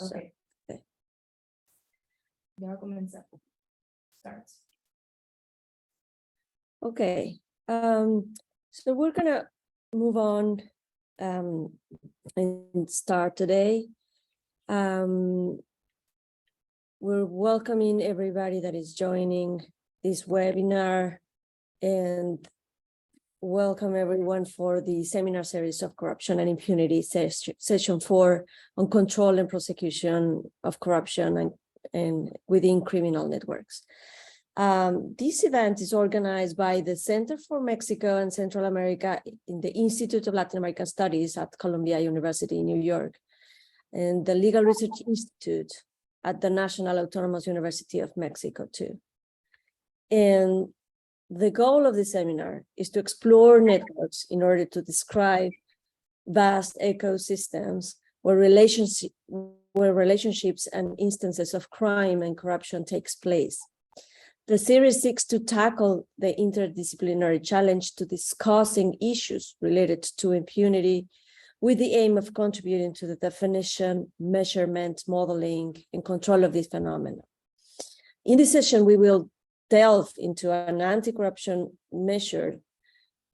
Okay. Ya comienza. Starts. Okay, so we're gonna move on and start today. We're welcoming everybody that is joining this webinar, and welcome everyone for the seminar series of Corruption and Impunity, session 4 on control and prosecution of corruption and within criminal networks. This event is organized by the Center for Mexico and Central America in the Institute of Latin American Studies at Columbia University in New York, and the Legal Research Institute at the National Autonomous University of Mexico too. And the goal of the seminar is to explore networks in order to describe vast ecosystems where relationships and instances of crime and corruption takes place. The series seeks to tackle the interdisciplinary challenge to discussing issues related to impunity with the aim of contributing to the definition, measurement, modeling, and control of this phenomenon. In this session, we will delve into an anti-corruption measure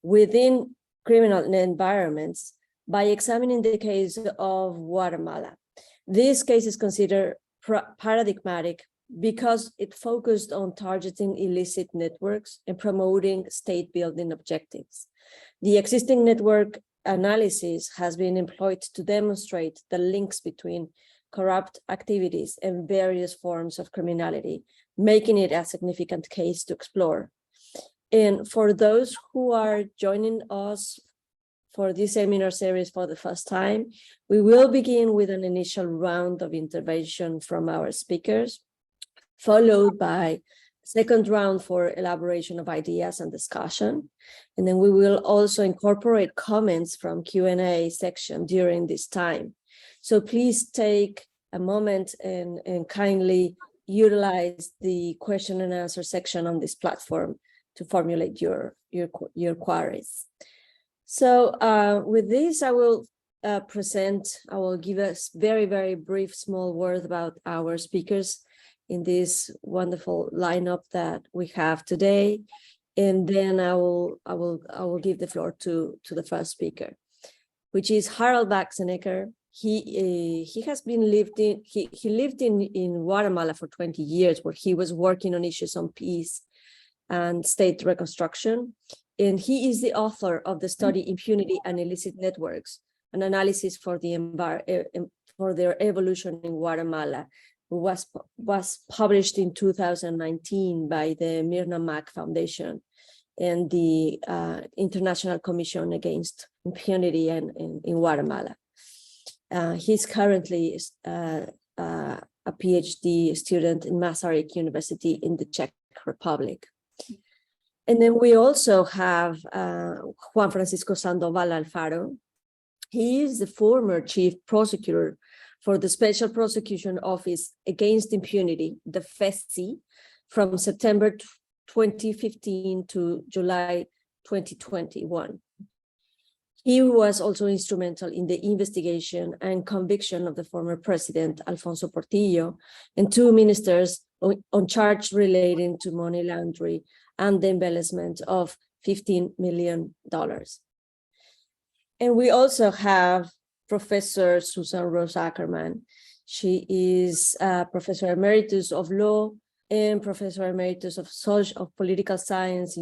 within criminal environments by examining the case of Guatemala. This case is considered paradigmatic because it focused on targeting illicit networks and promoting state-building objectives. The existing network analysis has been employed to demonstrate the links between corrupt activities and various forms of criminality, making it a significant case to explore. And for those who are joining us for this seminar series for the first time, we will begin with an initial round of intervention from our speakers, followed by a second round for elaboration of ideas and discussion. And then we will also incorporate comments from Q&A section during this time. So please take a moment and kindly utilize the question and answer section on this platform to formulate your queries. So with this, I will give us very, very brief small word about our speakers in this wonderful lineup that we have today, and then I will give the floor to the first speaker, which is Harold Baxenecker. He lived in Guatemala for 20 years, where he was working on issues on peace and state reconstruction, and he is the author of the study Impunity and Illicit Networks, an analysis for their evolution in Guatemala, was published in 2019 by the Myrna Mack Foundation and the International Commission Against Impunity in Guatemala. He's currently a PhD student in Masaryk University in the Czech Republic. And then we also have Juan Francisco Sandoval Alfaro. He is the former chief prosecutor for the Special Prosecution Office Against Impunity, the FESI, from September 2015 to July 2021. He was also instrumental in the investigation and conviction of the former president, Alfonso Portillo, and 2 ministers on charges relating to money laundering and the embezzlement of $15 million. And we also have Professor Susan Rose Ackerman. She is Professor Emeritus of Law and Professor Emeritus of Political Science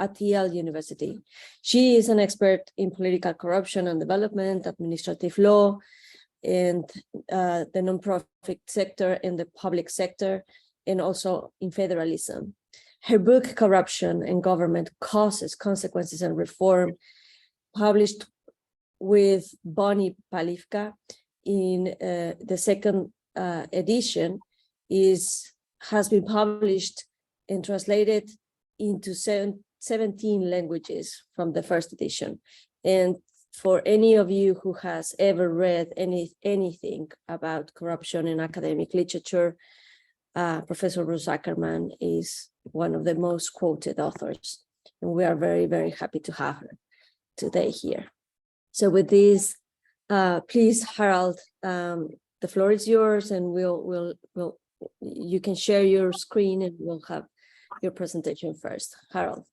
at Yale University. She is an expert in political corruption and development, administrative law, and the nonprofit sector and the public sector, and also in federalism. Her book, Corruption and Government Causes, Consequences, and Reform, published with Bonnie Palivka in the second edition, has been published and translated into 17 languages from the first edition. And for any of you who has ever read anything about corruption in academic literature, Professor Rose Ackerman is one of the most quoted authors, and we are very, very happy to have her. today here. So with this, please, Harold, the floor is yours, and you can share your screen, and we'll have your presentation first. Harold.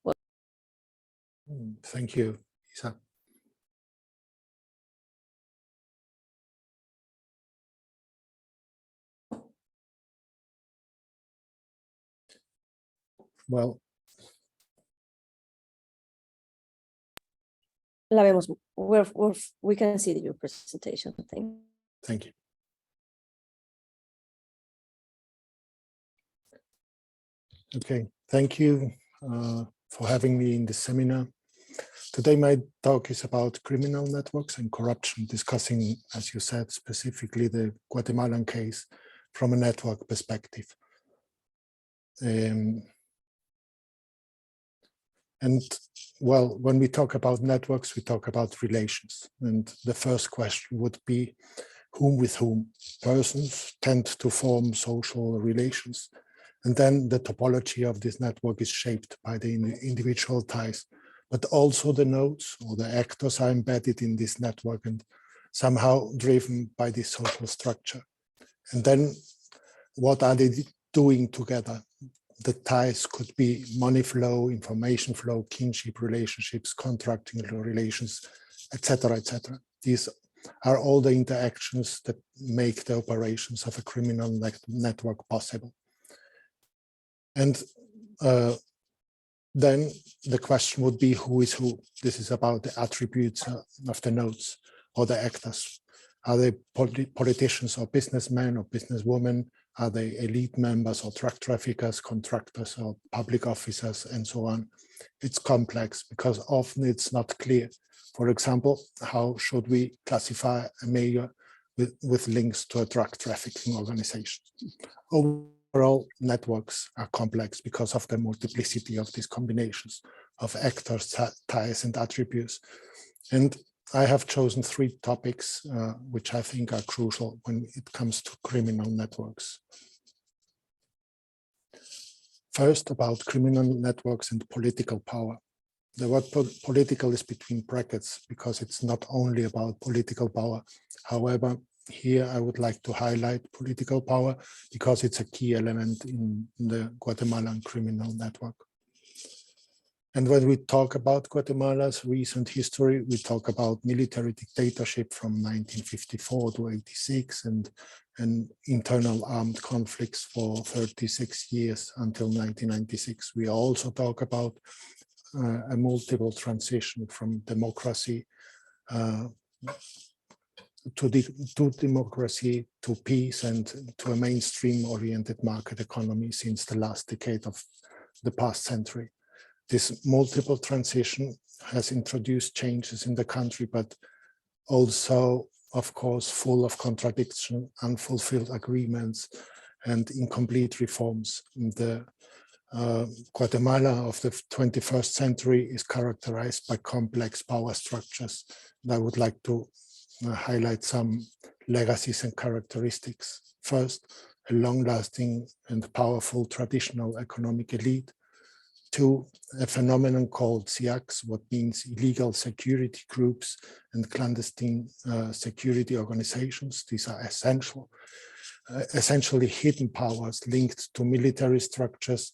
Thank you, Isa. Well, La vemos. We can see your presentation. thank you. Okay, thank you for having me in this seminar. Today, my talk is about criminal networks and corruption, discussing, as you said, specifically the Guatemalan case from a network perspective. And well, when we talk about networks, we talk about relations. And the first question would be, whom with whom? Persons tend to form social relations. And then the topology of this network is shaped by the individual ties, but also the nodes or the actors are embedded in this network and somehow driven by this social structure. And then what are they doing together? The ties could be money flow, information flow, kinship relationships, contracting relations, etc., etc. These are all the interactions that make the operations of a criminal network possible. And then the question would be, who is who? This is about the attributes of the nodes or the actors. Are they politicians or businessmen or businesswomen? Are they elite members or drug traffickers, contractors or public officers, and so on? It's complex because often it's not clear. For example, how should we classify a mayor with links to a drug trafficking organization? Overall, networks are complex because of the multiplicity of these combinations of actors, ties, and attributes. And I have chosen 3 topics which I think are crucial when it comes to criminal networks. First, about criminal networks and political power. The word political is between brackets because it's not only about political power. However, here I would like to highlight political power because it's a key element in the Guatemalan criminal network. And when we talk about Guatemala's recent history, we talk about military dictatorship from 1954 to 86 and internal armed conflicts for 36 years until 1996. We also talk about a multiple transition from democracy to democracy, to peace, and to a mainstream-oriented market economy since the last decade of the past century. This multiple transition has introduced changes in the country, but also, of course, full of contradiction, unfulfilled agreements, and incomplete reforms. The Guatemala of the 21st century is characterized by complex power structures. And I would like to highlight some legacies and characteristics. First, a long-lasting and powerful traditional economic elite. 2, a phenomenon called SIACs, what means illegal security groups and clandestine security organizations. These are essentially hidden powers linked to military structures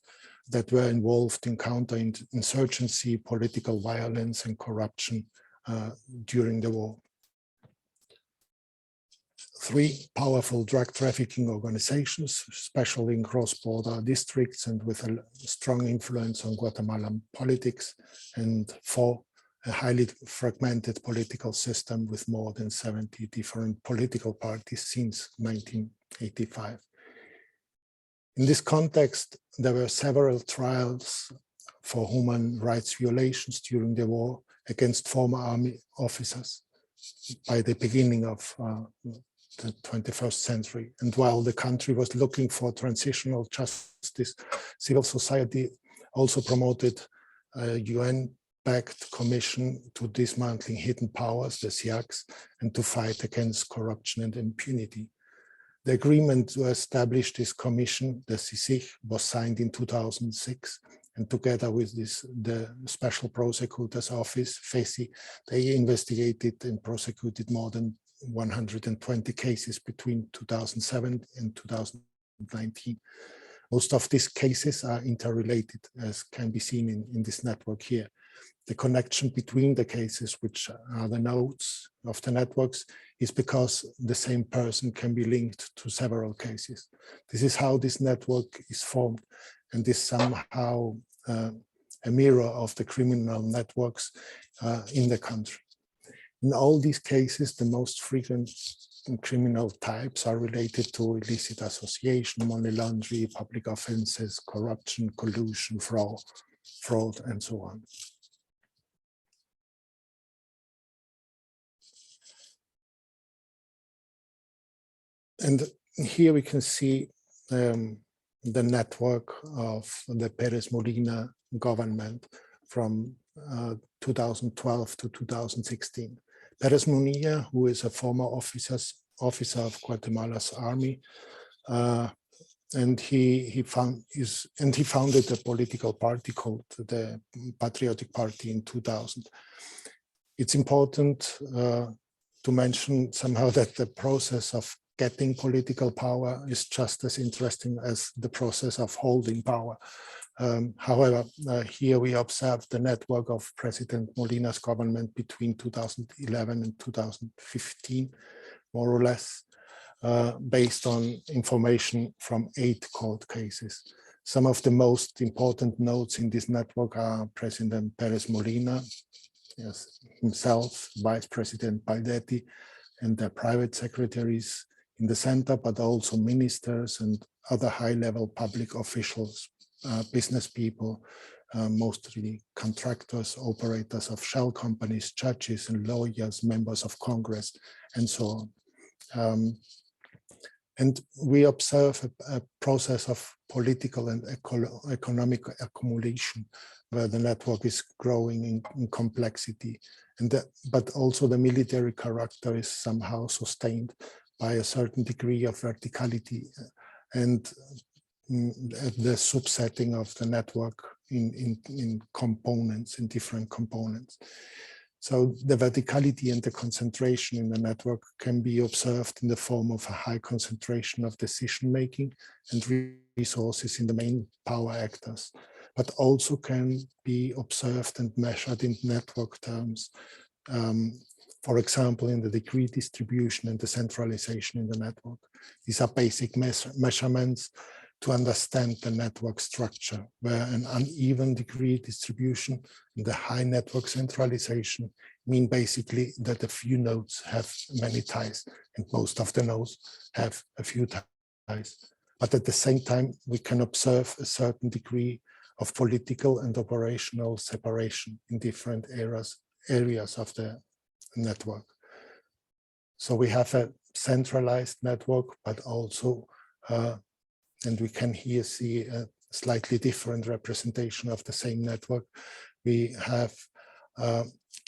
that were involved in counterinsurgency, political violence, and corruption during the war. 3, powerful drug trafficking organizations, especially in cross-border districts and with a strong influence on Guatemalan politics. And 4, a highly fragmented political system with more than 70 different political parties since 1985. In this context, there were several trials for human rights violations during the war against former army officers by the beginning of the 21st century. And while the country was looking for transitional justice, civil society also promoted a UN-backed commission to dismantling hidden powers, the SIACs, and to fight against corruption and impunity. The agreement to establish this commission, the CICIG, was signed in 2006, And together with the Special Prosecutor's Office, FESI, they investigated and prosecuted more than 120 cases between 2007 and 2019. Most of these cases are interrelated, as can be seen in this network here. The connection between the cases, which are the nodes of the networks, is because the same person can be linked to several cases. This is how this network is formed, and this somehow a mirror of the criminal networks in the country. In all these cases, the most frequent criminal types are related to illicit association, money laundering, public offenses, corruption, collusion, fraud, and so on. And here we can see the network of the Perez Molina government from 2012 to 2016. Perez Molina, who is a former officer of Guatemala's army, and he founded a political party called the Patriotic Party in 2000. It's important to mention somehow that the process of getting political power is just as interesting as the process of holding power. However, here we observe the network of President Molina's government between 2011 and 2015, more or less, based on information from 8 court cases. Some of the most important nodes in this network are President Perez Molina, yes, himself, Vice President Baldetti, and their private secretaries in the center, but also ministers and other high-level public officials, business people, mostly contractors, operators of shell companies, judges and lawyers, members of Congress, and so on. And we observe a process of political and economic accumulation, where the network is growing in complexity, but also the military character is somehow sustained by a certain degree of verticality and the subsetting of the network in components, in different components. So the verticality and the concentration in the network can be observed in the form of a high concentration of decision-making and resources in the main power actors, but also can be observed and measured in network terms. For example, in the degree distribution and the centralization in the network. These are basic measurements to understand the network structure, where an uneven degree distribution and the high network centralization mean basically that a few nodes have many ties and most of the nodes have a few ties. But at the same time, we can observe a certain degree of political and operational separation in different areas of the network. So we have a centralized network, but also, and we can here see a slightly different representation of the same network. We have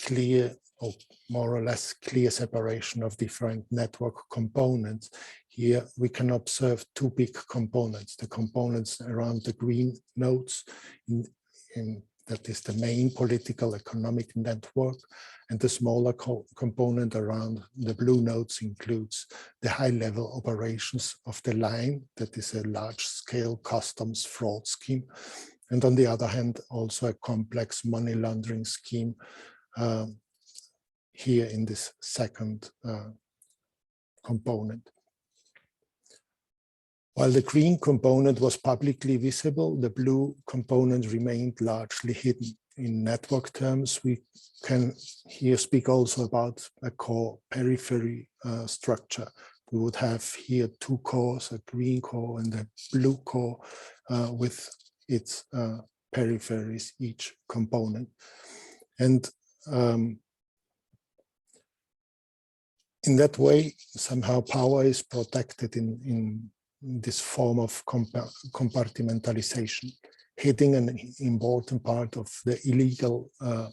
clear, or more or less clear separation of different network components. Here we can observe 2 big components, the components around the green nodes, that is the main political economic network, and the smaller component around the blue nodes includes the high-level operations of the line, that is a large-scale customs fraud scheme, and on the other hand, also a complex money laundering scheme here in this second component. While the green component was publicly visible, the blue component remained largely hidden. In network terms, we can here speak also about a core periphery structure. We would have here 2 cores, a green core and a blue core with its peripheries, each component. And in that way, somehow power is protected in this form of compartmentalization, hitting an important part of the illegal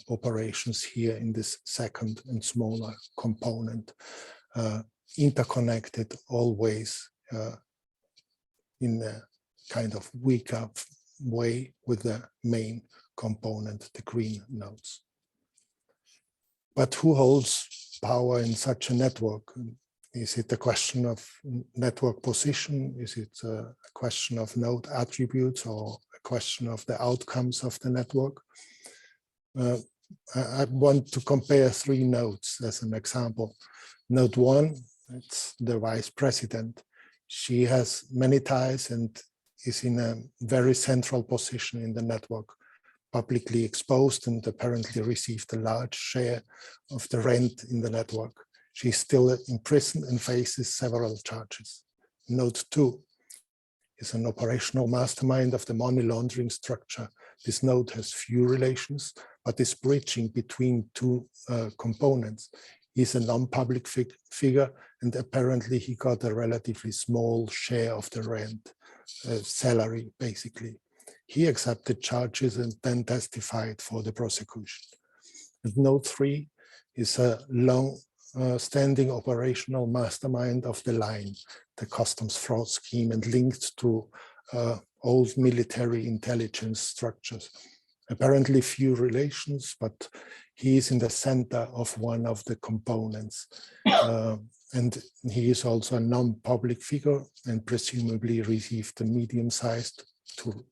operations here in this second and smaller component, interconnected always in a kind of weaker way with the main component, the green nodes. But who holds power in such a network? Is it a question of network position? Is it a question of node attributes or a question of the outcomes of the network? I want to compare 3 nodes as an example. Node 1, it's the vice president. She has many ties and is in a very central position in the network, publicly exposed and apparently received a large share of the rent in the network. She's still in prison and faces several charges. Node 2 is an operational mastermind of the money laundering structure. This node has few relations, but is bridging between 2 components. He's a non-public figure, and apparently he got a relatively small share of the rent, salary, basically. He accepted charges and then testified for the prosecution. And node 3 is a long-standing operational mastermind of the line, the customs fraud scheme, and linked to old military intelligence structures. Apparently few relations, but he is in the center of one of the components. And he is also a non-public figure and presumably received a medium-sized to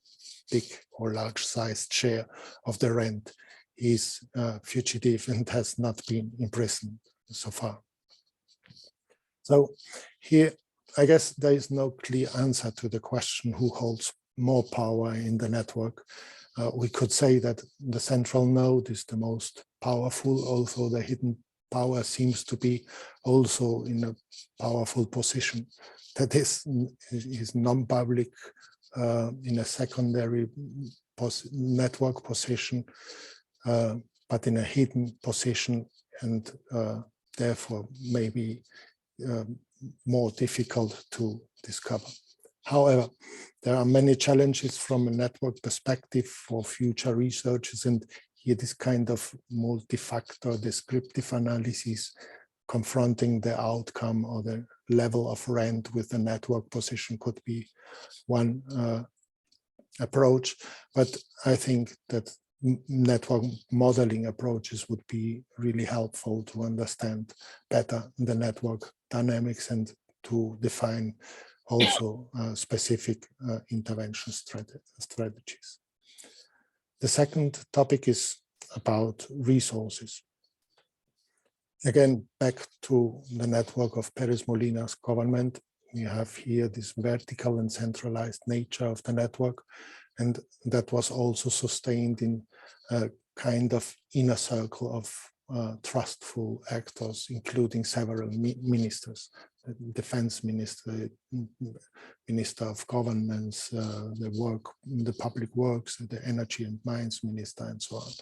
big or large-sized share of the rent. He is fugitive and has not been imprisoned so far. So here, I guess there is no clear answer to the question who holds more power in the network. We could say that the central node is the most powerful, although the hidden power seems to be also in a powerful position. That is non-public in a secondary network position, but in a hidden position, and therefore maybe more difficult to discover. However, there are many challenges from a network perspective for future researchers, and here this kind of multi-factor descriptive analysis confronting the outcome or the level of rent with the network position could be one approach. But I think that network modeling approaches would be really helpful to understand better the network dynamics and to define also specific intervention strategies. The second topic is about resources. Again, back to the network of Pérez Molina's government, we have here this vertical and centralized nature of the network, and that was also sustained in a kind of inner circle of trustful actors, including several ministers, the defense minister, minister of governance, the public works, the energy and mines minister, and so on.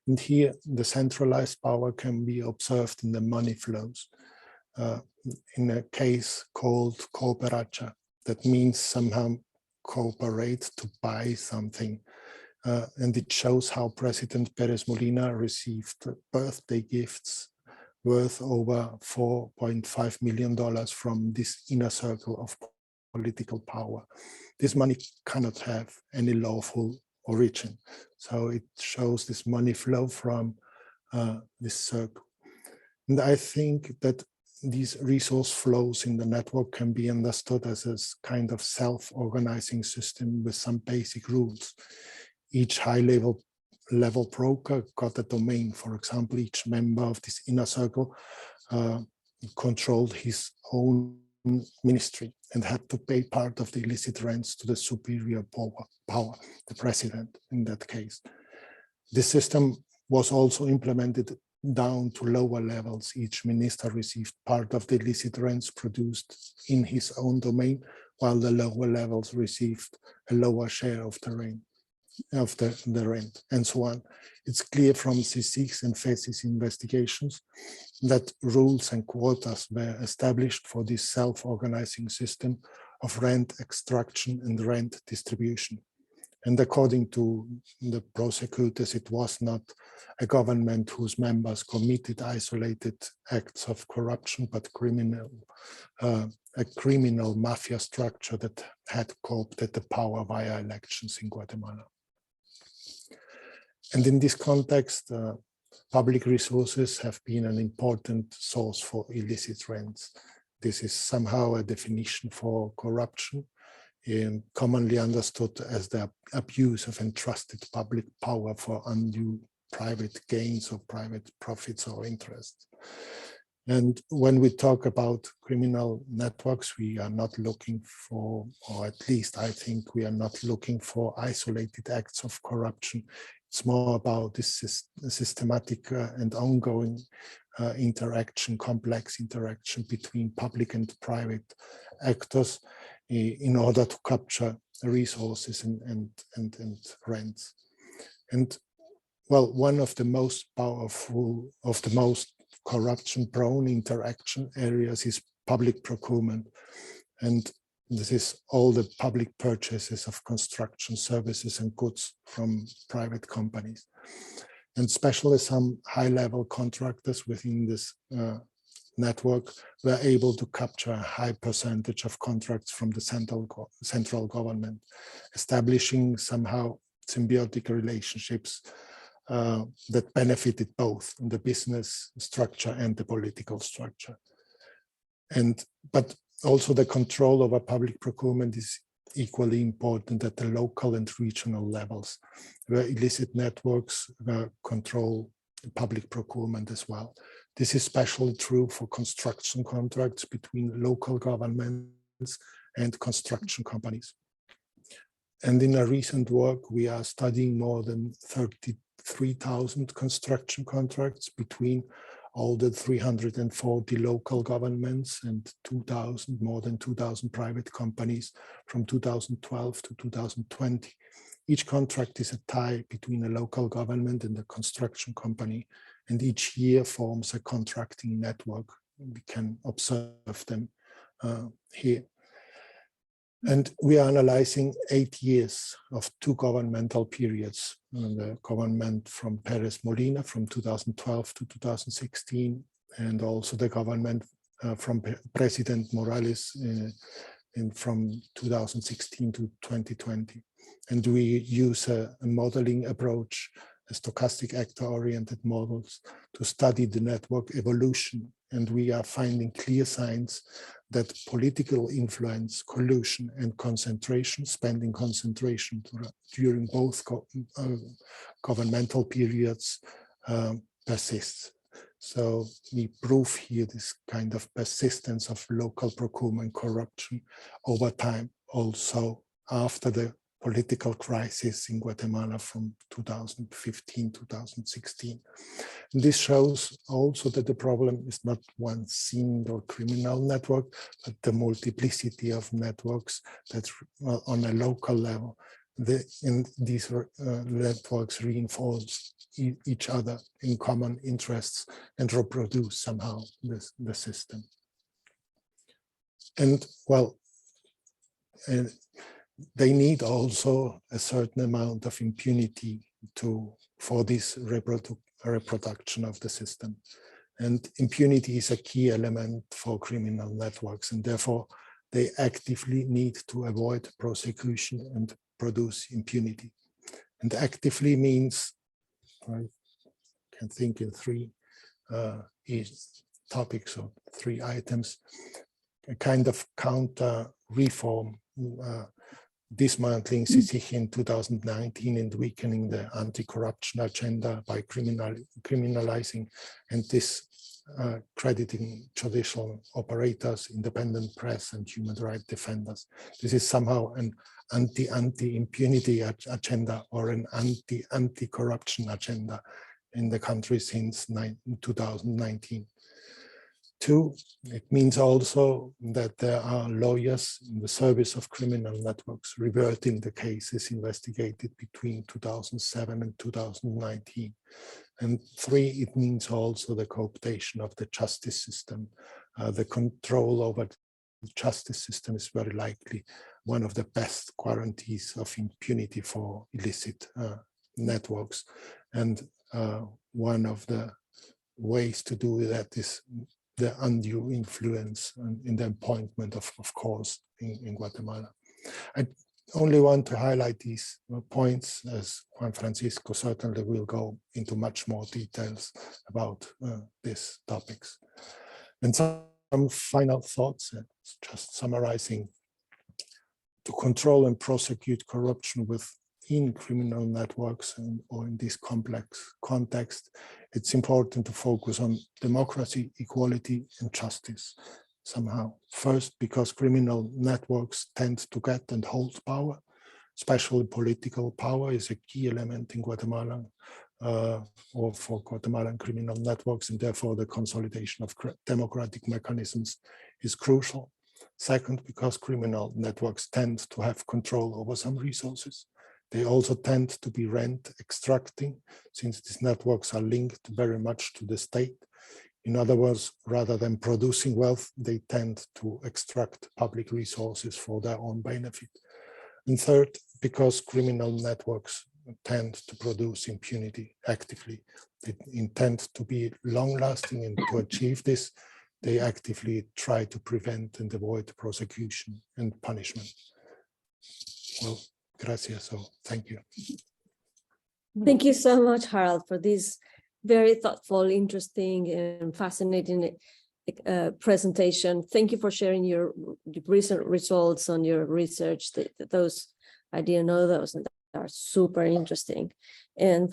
And here, the centralized power can be observed in the money flows. In a case called cooperacha, that means somehow cooperate to buy something. And it shows how President Pérez Molina received birthday gifts worth over $4.5 million from this inner circle of political power. This money cannot have any lawful origin. So it shows this money flow from this circle. And I think that these resource flows in the network can be understood as a kind of self-organizing system with some basic rules. Each high-level broker got a domain. For example, each member of this inner circle controlled his own ministry and had to pay part of the illicit rents to the superior power, the president in that case. This system was also implemented down to lower levels. Each minister received part of the illicit rents produced in his own domain, while the lower levels received a lower share of the rent. And so on. It's clear from CSIC's and FESI's investigations that rules and quotas were established for this self-organizing system of rent extraction and rent distribution. And according to the prosecutors, it was not a government whose members committed isolated acts of corruption, but a criminal mafia structure that had co-opted the power via elections in Guatemala. And in this context, public resources have been an important source for illicit rents. This is somehow a definition for corruption, commonly understood as the abuse of entrusted public power for undue private gains or private profits or interests. And when we talk about criminal networks, we are not looking for, or at least I think we are not looking for isolated acts of corruption. It's more about this systematic and ongoing interaction, complex interaction between public and private actors in order to capture resources and rents. And well, one of the most powerful, of the most corruption-prone interaction areas is public procurement. And this is all the public purchases of construction services and goods from private companies. And especially some high-level contractors within this network were able to capture a high percentage of contracts from the central government, establishing somehow symbiotic relationships that benefited both the business structure and the political structure. But also the control over public procurement is equally important at the local and regional levels, where illicit networks control public procurement as well. This is especially true for construction contracts between local governments and construction companies. And in a recent work, we are studying more than 33,000 construction contracts between all the 340 local governments and more than 2,000 private companies from 2012 to 2020. Each contract is a tie between a local government and a construction company, and each year forms a contracting network. We can observe them here. And we are analyzing 8 years of 2 governmental periods. The government from Perez Molina from 2012 to 2016, and also the government from President Morales from 2016 to 2020. And we use a modeling approach, a stochastic actor-oriented models to study the network evolution. And we are finding clear signs that political influence, collusion, and concentration, spending concentration during both governmental periods persists. So we prove here this kind of persistence of local procurement corruption over time, also after the political crisis in Guatemala from 2015-2016. This shows also that the problem is not one single criminal network, but the multiplicity of networks that's on a local level. These networks reinforce each other in common interests and reproduce somehow the system. And well, they need also a certain amount of impunity for this reproduction of the system. And impunity is a key element for criminal networks, and therefore they actively need to avoid prosecution and produce impunity. And actively means, I can think in 3 topics or 3 items, a kind of counter reform, dismantling CECECA in 2019 and weakening the anti-corruption agenda by criminalizing and discrediting judicial operators, independent press, and human rights defenders. This is somehow an anti-impunity agenda or an anti-corruption agenda in the country since 2019. 2, it means also that there are lawyers in the service of criminal networks reverting the cases investigated between 2007 and 2019. And 3, it means also the cooptation of the justice system. The control over the justice system is very likely one of the best guarantees of impunity for illicit networks. And one of the ways to do that is the undue influence in the appointment of course, in Guatemala. I only want to highlight these points, as Juan Francisco certainly will go into much more details about these topics. And some final thoughts, just summarizing. To control and prosecute corruption within criminal networks or in this complex context, it's important to focus on democracy, equality, and justice somehow. First, because criminal networks tend to get and hold power, especially political power is a key element in Guatemala or for Guatemalan criminal networks, and therefore the consolidation of democratic mechanisms is crucial. Second, because criminal networks tend to have control over some resources. They also tend to be rent extracting, since these networks are linked very much to the state. In other words, rather than producing wealth, they tend to extract public resources for their own benefit. And third, because criminal networks tend to produce impunity actively. They intend to be long-lasting, and to achieve this, they actively try to prevent and avoid prosecution and punishment. Well, gracias, so thank you. Thank you so much, Harold, for this very thoughtful, interesting, and fascinating presentation. Thank you for sharing your recent results on your research. Those, I didn't know those, and are super interesting. And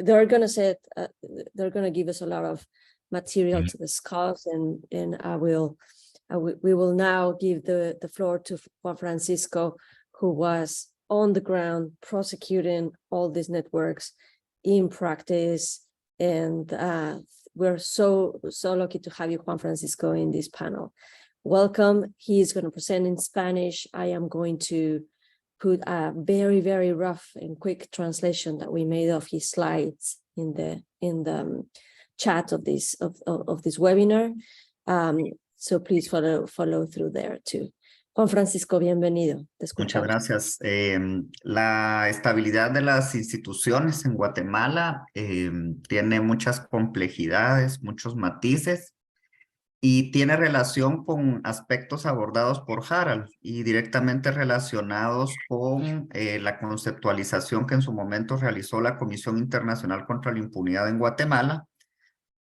they're going to give us a lot of material to discuss, and we will now give the floor to Juan Francisco, who was on the ground prosecuting all these networks in practice. And we're so lucky to have you, Juan Francisco, in this panel. Welcome. He is going to present in Spanish. I am going to put a very, very rough and quick translation that we made of his slides in the chat of this webinar. So please follow through there too. Juan Francisco, bienvenido. Te Muchas escuchamos. gracias. La estabilidad de las instituciones en Guatemala tiene muchas complejidades, muchos matices, y tiene relación con aspectos abordados por Harald y directamente relacionados con la conceptualización que en su momento realizó la Comisión Internacional contra la Impunidad en Guatemala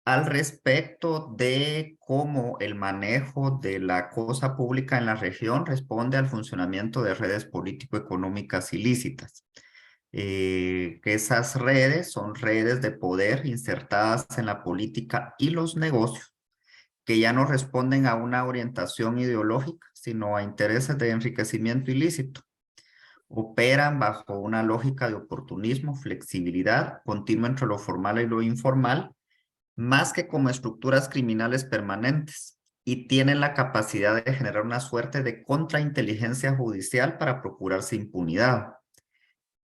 al respecto de cómo el manejo de la cosa pública en la región responde al funcionamiento de redes político-económicas ilícitas. Que esas redes son redes de poder insertadas en la política y los negocios, que ya no responden a una orientación ideológica, sino a intereses de enriquecimiento ilícito. Operan bajo una lógica de oportunismo, flexibilidad, continua entre lo formal y lo informal, más que como estructuras criminales permanentes, y tienen la capacidad de generar una suerte de contrainteligencia judicial para procurarse impunidad.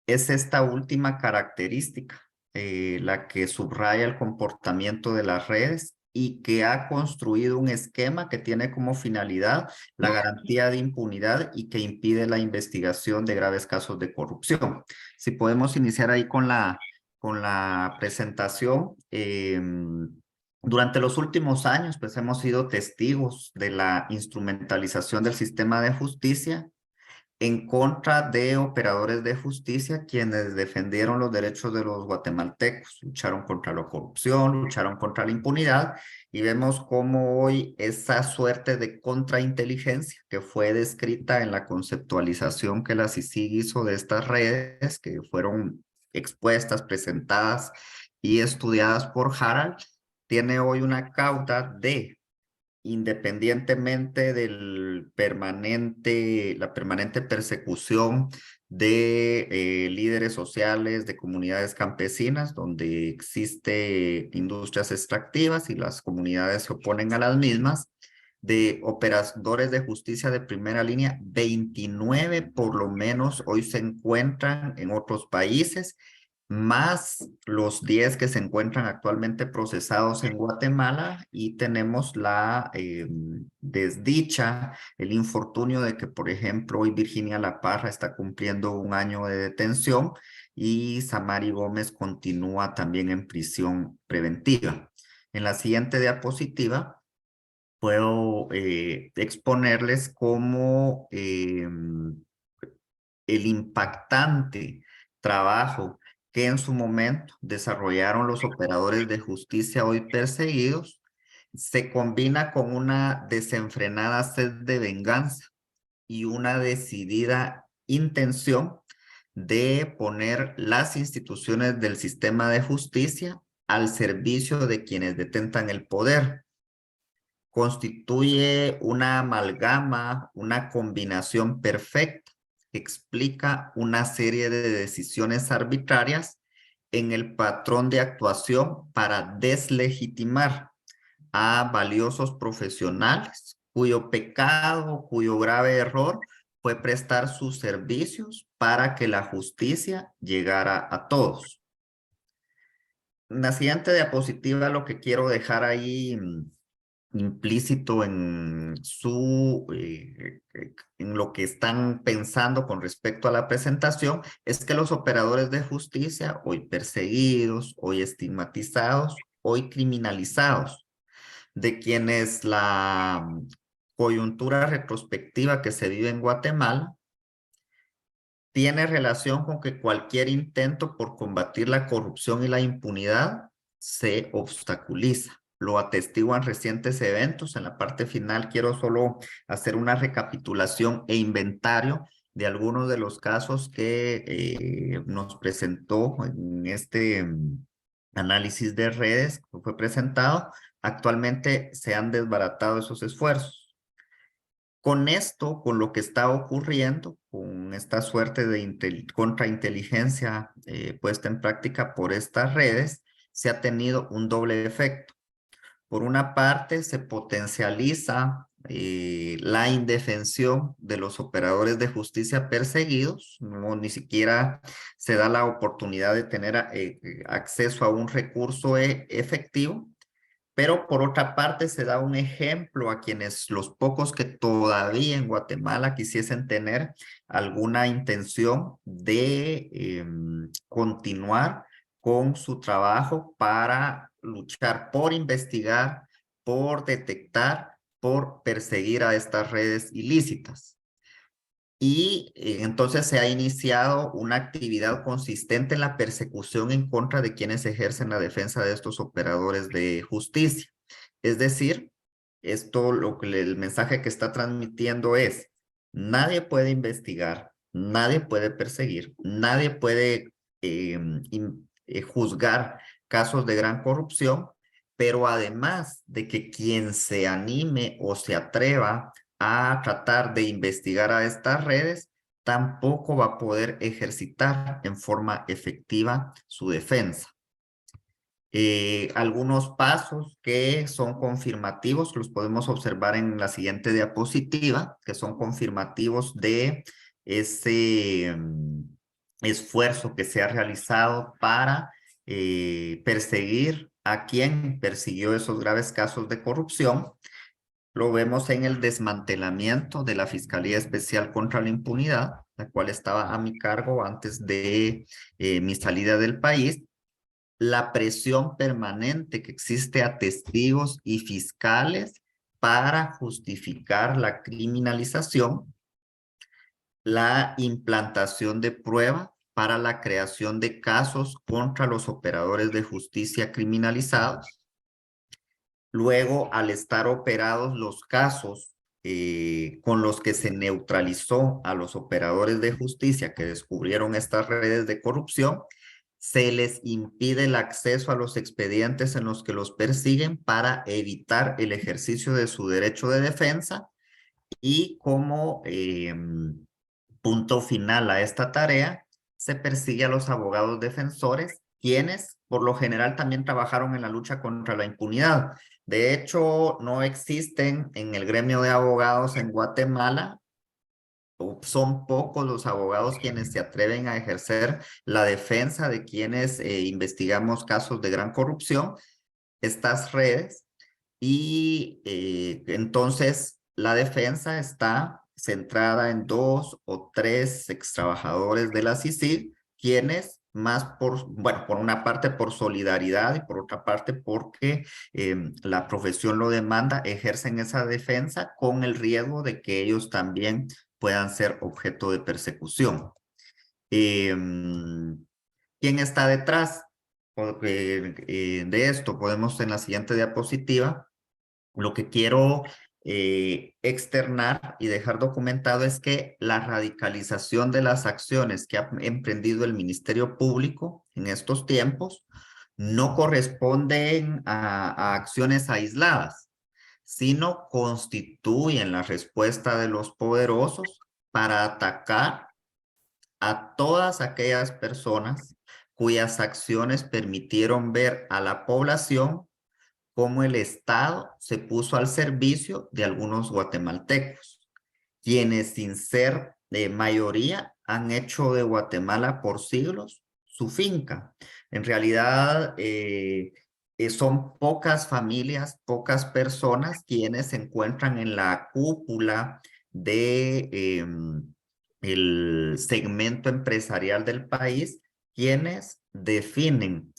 Es esta última característica la que subraya el comportamiento de las redes y que ha construido un esquema que tiene como finalidad la garantía de impunidad y que impide la investigación de graves casos de corrupción. Si podemos iniciar ahí con la presentación. Durante los últimos años, pues hemos sido testigos de la instrumentalización del sistema de justicia en contra de operadores de justicia quienes defendieron los derechos de los guatemaltecos, lucharon contra la corrupción, lucharon contra la impunidad, y vemos cómo hoy esa suerte de contrainteligencia que fue descrita en la conceptualización que la CICIG hizo de estas redes, que fueron expuestas, presentadas y estudiadas por Harald, tiene hoy una cauda de, independientemente de la permanente persecución de líderes sociales, de comunidades campesinas, donde existe industrias extractivas y las comunidades se oponen a las mismas, de operadores de justicia de primera línea, 29 por lo menos hoy se encuentran en otros países, más los 10 que se encuentran actualmente procesados en Guatemala, y tenemos la desdicha, el infortunio de que, por ejemplo, hoy Virginia La Parra está cumpliendo 1 año de detención y Samari Gómez continúa también en prisión preventiva. En la siguiente diapositiva puedo exponerles cómo el impactante trabajo que en su momento desarrollaron los operadores de justicia hoy perseguidos se combina con una desenfrenada sed de venganza y una decidida intención de poner las instituciones del sistema de justicia al servicio de quienes detentan el poder. Constituye una amalgama, una combinación perfecta que explica una serie de decisiones arbitrarias en el patrón de actuación para deslegitimar a valiosos profesionales cuyo pecado, cuyo grave error fue prestar sus servicios para que la justicia llegara a todos. En la siguiente diapositiva lo que quiero dejar ahí implícito en en lo que están pensando con respecto a la presentación es que los operadores de justicia, hoy perseguidos, hoy estigmatizados, hoy criminalizados, de quienes la coyuntura retrospectiva que se vive en Guatemala tiene relación con que cualquier intento por combatir la corrupción y la impunidad se obstaculiza. Lo atestiguan recientes eventos. En la parte final quiero solo hacer una recapitulación e inventario de algunos de los casos que nos presentó en este análisis de redes que fue presentado. Actualmente se han desbaratado esos esfuerzos. Con esto, con lo que está ocurriendo, con esta suerte de contrainteligencia puesta en práctica por estas redes, se ha tenido un doble efecto. Por una parte, se potencializa la indefensión de los operadores de justicia perseguidos, no, ni siquiera se da la oportunidad de tener acceso a un recurso efectivo. Pero por otra parte se da un ejemplo a quienes, los pocos que todavía en Guatemala quisiesen tener alguna intención de continuar con su trabajo para luchar por investigar, por detectar, por perseguir a estas redes ilícitas. Y entonces se ha iniciado una actividad consistente en la persecución en contra de quienes ejercen la defensa de estos operadores de justicia. Es decir, esto, el mensaje que está transmitiendo es: nadie puede investigar, nadie puede perseguir, nadie puede juzgar casos de gran corrupción, pero además de que quien se anime o se atreva a tratar de investigar a estas redes, tampoco va a poder ejercitar en forma efectiva su defensa. Algunos pasos que son confirmativos, los podemos observar en la siguiente diapositiva, que son confirmativos de ese esfuerzo que se ha realizado para perseguir a quien persiguió esos graves casos de corrupción. Lo vemos en el desmantelamiento de la Fiscalía Especial contra la Impunidad, la cual estaba a mi cargo antes de mi salida del país. La presión permanente que existe a testigos y fiscales para justificar la criminalización. La implantación de prueba para la creación de casos contra los operadores de justicia criminalizados. Luego, al estar operados los casos con los que se neutralizó a los operadores de justicia que descubrieron estas redes de corrupción, se les impide el acceso a los expedientes en los que los persiguen para evitar el ejercicio de su derecho de defensa. Y como punto final a esta tarea, se persigue a los abogados defensores, quienes por lo general también trabajaron en la lucha contra la impunidad. De hecho, no existen en el gremio de abogados en Guatemala son pocos los abogados quienes se atreven a ejercer la defensa de quienes investigamos casos de gran corrupción, estas redes, y entonces la defensa está centrada en 2 o 3 extrabajadores de la CICIG, quienes más por una parte por solidaridad y por otra parte porque la profesión lo demanda, ejercen esa defensa con el riesgo de que ellos también puedan ser objeto de persecución. ¿Quién está detrás de esto? Podemos en la siguiente diapositiva. Lo que quiero externar y dejar documentado es que la radicalización de las acciones que ha emprendido el Ministerio Público en estos tiempos no corresponden a acciones aisladas, sino constituyen la respuesta de los poderosos para atacar a todas aquellas personas cuyas acciones permitieron ver a la población cómo el Estado se puso al servicio de algunos guatemaltecos, quienes sin ser de mayoría han hecho de Guatemala por siglos su finca. En realidad son pocas familias, pocas personas quienes se encuentran en la cúpula de el segmento empresarial del país, quienes definen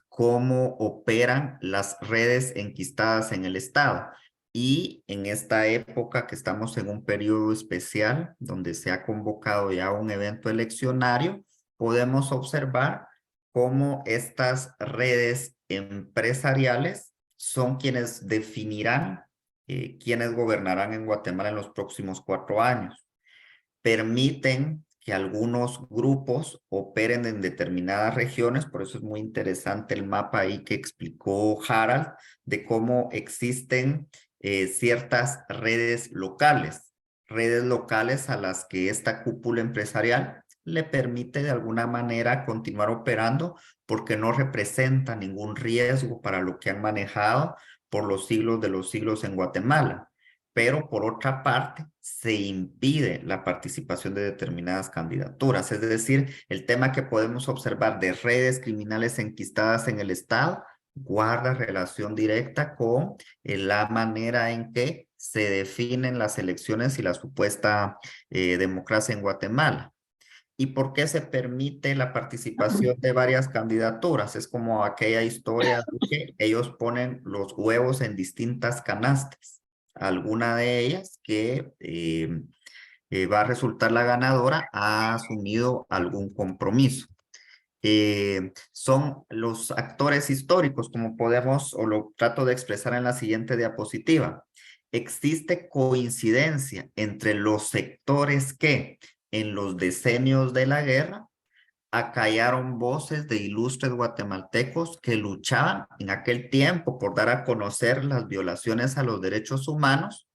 cómo operan las redes enquistadas en el Estado. Y en esta época que estamos en un periodo especial donde se ha convocado ya un evento eleccionario, podemos observar cómo estas redes empresariales son quienes definirán quiénes gobernarán en Guatemala en los próximos 4 años. Permiten que algunos grupos operen en determinadas regiones, por eso es muy interesante el mapa ahí que explicó Harald, de cómo existen ciertas redes locales a las que esta cúpula empresarial le permite de alguna manera continuar operando porque no representa ningún riesgo para lo que han manejado por los siglos de los siglos en Guatemala. Pero por otra parte, se impide la participación de determinadas candidaturas. Es decir, el tema que podemos observar de redes criminales enquistadas en el Estado guarda relación directa con la manera en que se definen las elecciones y la supuesta democracia en Guatemala. ¿Y por qué se permite la participación de varias candidaturas? Es como aquella historia de que ellos ponen los huevos en distintas canastas. Alguna de ellas que va a resultar la ganadora ha asumido algún compromiso. Son los actores históricos, como podemos, o lo trato de expresar en la siguiente diapositiva. Existe coincidencia entre los sectores que en los decenios de la guerra acallaron voces de ilustres guatemaltecos que luchaban en aquel tiempo por dar a conocer las violaciones a los derechos humanos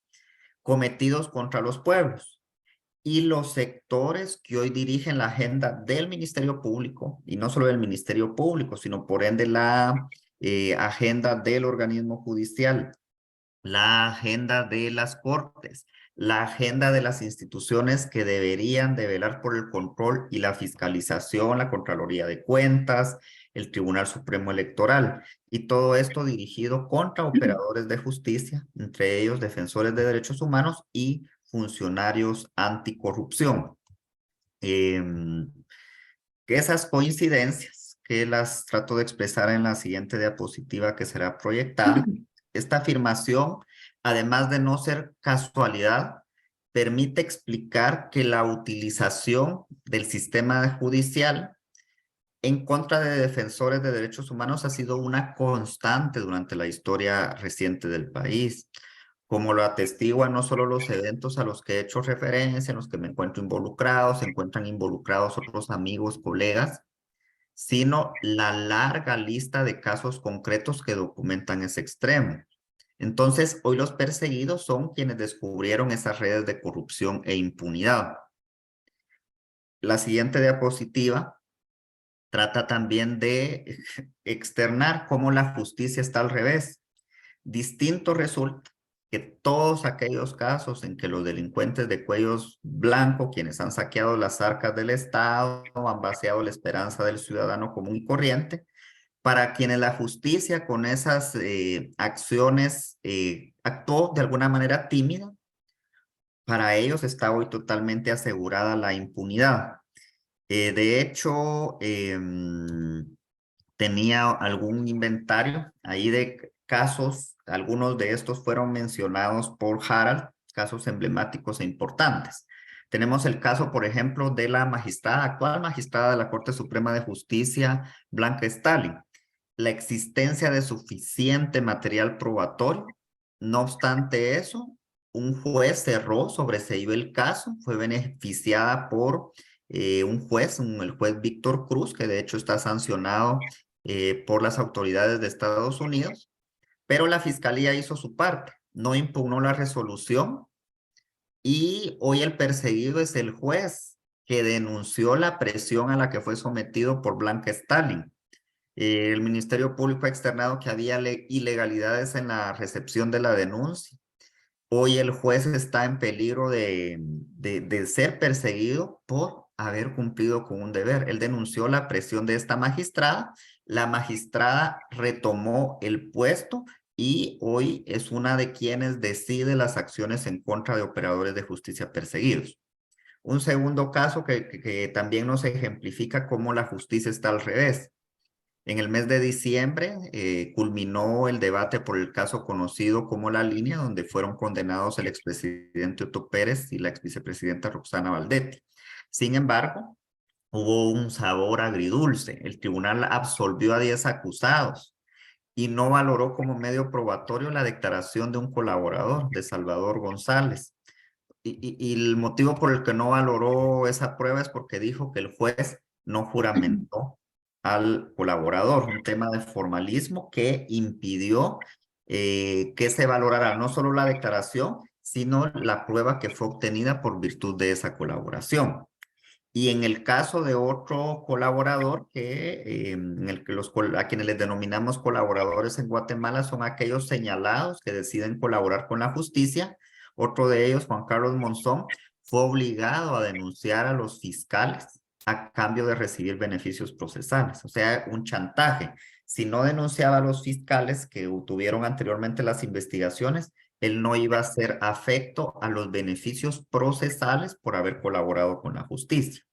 cometidos contra los pueblos. Y los sectores que hoy dirigen la agenda del Ministerio Público, y no solo del Ministerio Público, sino por ende la agenda del organismo judicial, la agenda de las cortes, la agenda de las instituciones que deberían de velar por el control y la fiscalización, la Contraloría de Cuentas, el Tribunal Supremo Electoral, y todo esto dirigido contra operadores de justicia, entre ellos defensores de derechos humanos y funcionarios anticorrupción. Que esas coincidencias, que las trato de expresar en la siguiente diapositiva que será proyectada, esta afirmación, además de no ser casualidad, permite explicar que la utilización del sistema judicial en contra de defensores de derechos humanos ha sido una constante durante la historia reciente del país, como lo atestiguan no solo los eventos a los que he hecho referencia, en los que me encuentro involucrado, se encuentran involucrados otros amigos, colegas, sino la larga lista de casos concretos que documentan ese extremo. Entonces, hoy los perseguidos son quienes descubrieron esas redes de corrupción e impunidad. La siguiente diapositiva trata también de externar cómo la justicia está al revés. Distinto resulta que todos aquellos casos en que los delincuentes de cuellos blancos, quienes han saqueado las arcas del Estado, han vaciado la esperanza del ciudadano común y corriente, para quienes la justicia con esas acciones actuó de alguna manera tímida, para ellos está hoy totalmente asegurada la impunidad. De hecho, tenía algún inventario ahí de casos, algunos de estos fueron mencionados por Harald, casos emblemáticos e importantes. Tenemos el caso, por ejemplo, de la magistrada, actual magistrada de la Corte Suprema de Justicia, Blanca Stalin. La existencia de suficiente material probatorio. No obstante eso, un juez cerró, sobreseyó el caso, fue beneficiada por un juez, el juez Víctor Cruz, que de hecho está sancionado por las autoridades de Estados Unidos, pero la fiscalía hizo su parte, no impugnó la resolución y hoy el perseguido es el juez que denunció la presión a la que fue sometido por Blanca Stalin. El Ministerio Público ha externado que había ilegalidades en la recepción de la denuncia. Hoy el juez está en peligro de ser perseguido por haber cumplido con un deber. Él denunció la presión de esta magistrada. La magistrada retomó el puesto y hoy es una de quienes decide las acciones en contra de operadores de justicia perseguidos. Un segundo caso que también nos ejemplifica cómo la justicia está al revés. En el mes de diciembre culminó el debate por el caso conocido como La Línea, donde fueron condenados el expresidente Otto Pérez y la exvicepresidenta Roxana Valdetti. Sin embargo, hubo un sabor agridulce. El tribunal absolvió a 10 acusados y no valoró como medio probatorio la declaración de un colaborador, de Salvador González. Y el motivo por el que no valoró esa prueba es porque dijo que el juez no juramentó al colaborador, un tema de formalismo que impidió que se valorara no solo la declaración, sino la prueba que fue obtenida por virtud de esa colaboración. Y en el caso de otro colaborador, en el que a quienes les denominamos colaboradores en Guatemala son aquellos señalados que deciden colaborar con la justicia. Otro de ellos, Juan Carlos Monzón, fue obligado a denunciar a los fiscales a cambio de recibir beneficios procesales, o sea, un chantaje. Si no denunciaba a los fiscales que tuvieron anteriormente las investigaciones, él no iba a ser afecto a los beneficios procesales por haber colaborado con la justicia.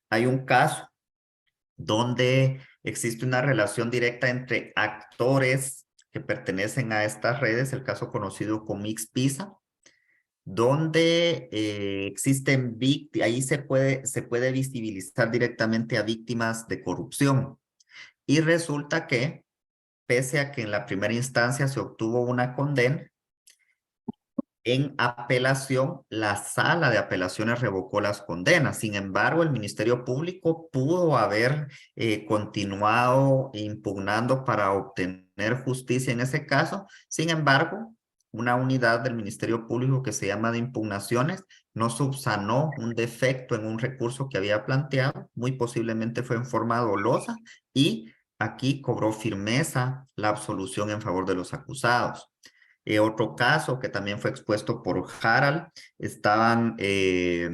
Hay un caso donde existe una relación directa entre actores que pertenecen a estas redes, el caso conocido como X-Pisa, donde existen víctimas, ahí se puede visibilizar directamente a víctimas de corrupción. Y resulta que, pese a que en la primera instancia se obtuvo una condena, en apelación, la sala de apelaciones revocó las condenas. Sin embargo, el Ministerio Público pudo haber continuado impugnando para obtener justicia en ese caso. Sin embargo, una unidad del Ministerio Público que se llama de impugnaciones no subsanó un defecto en un recurso que había planteado, muy posiblemente fue en forma dolosa, y aquí cobró firmeza la absolución en favor de los acusados. Otro caso que también fue expuesto por Harald, estaban,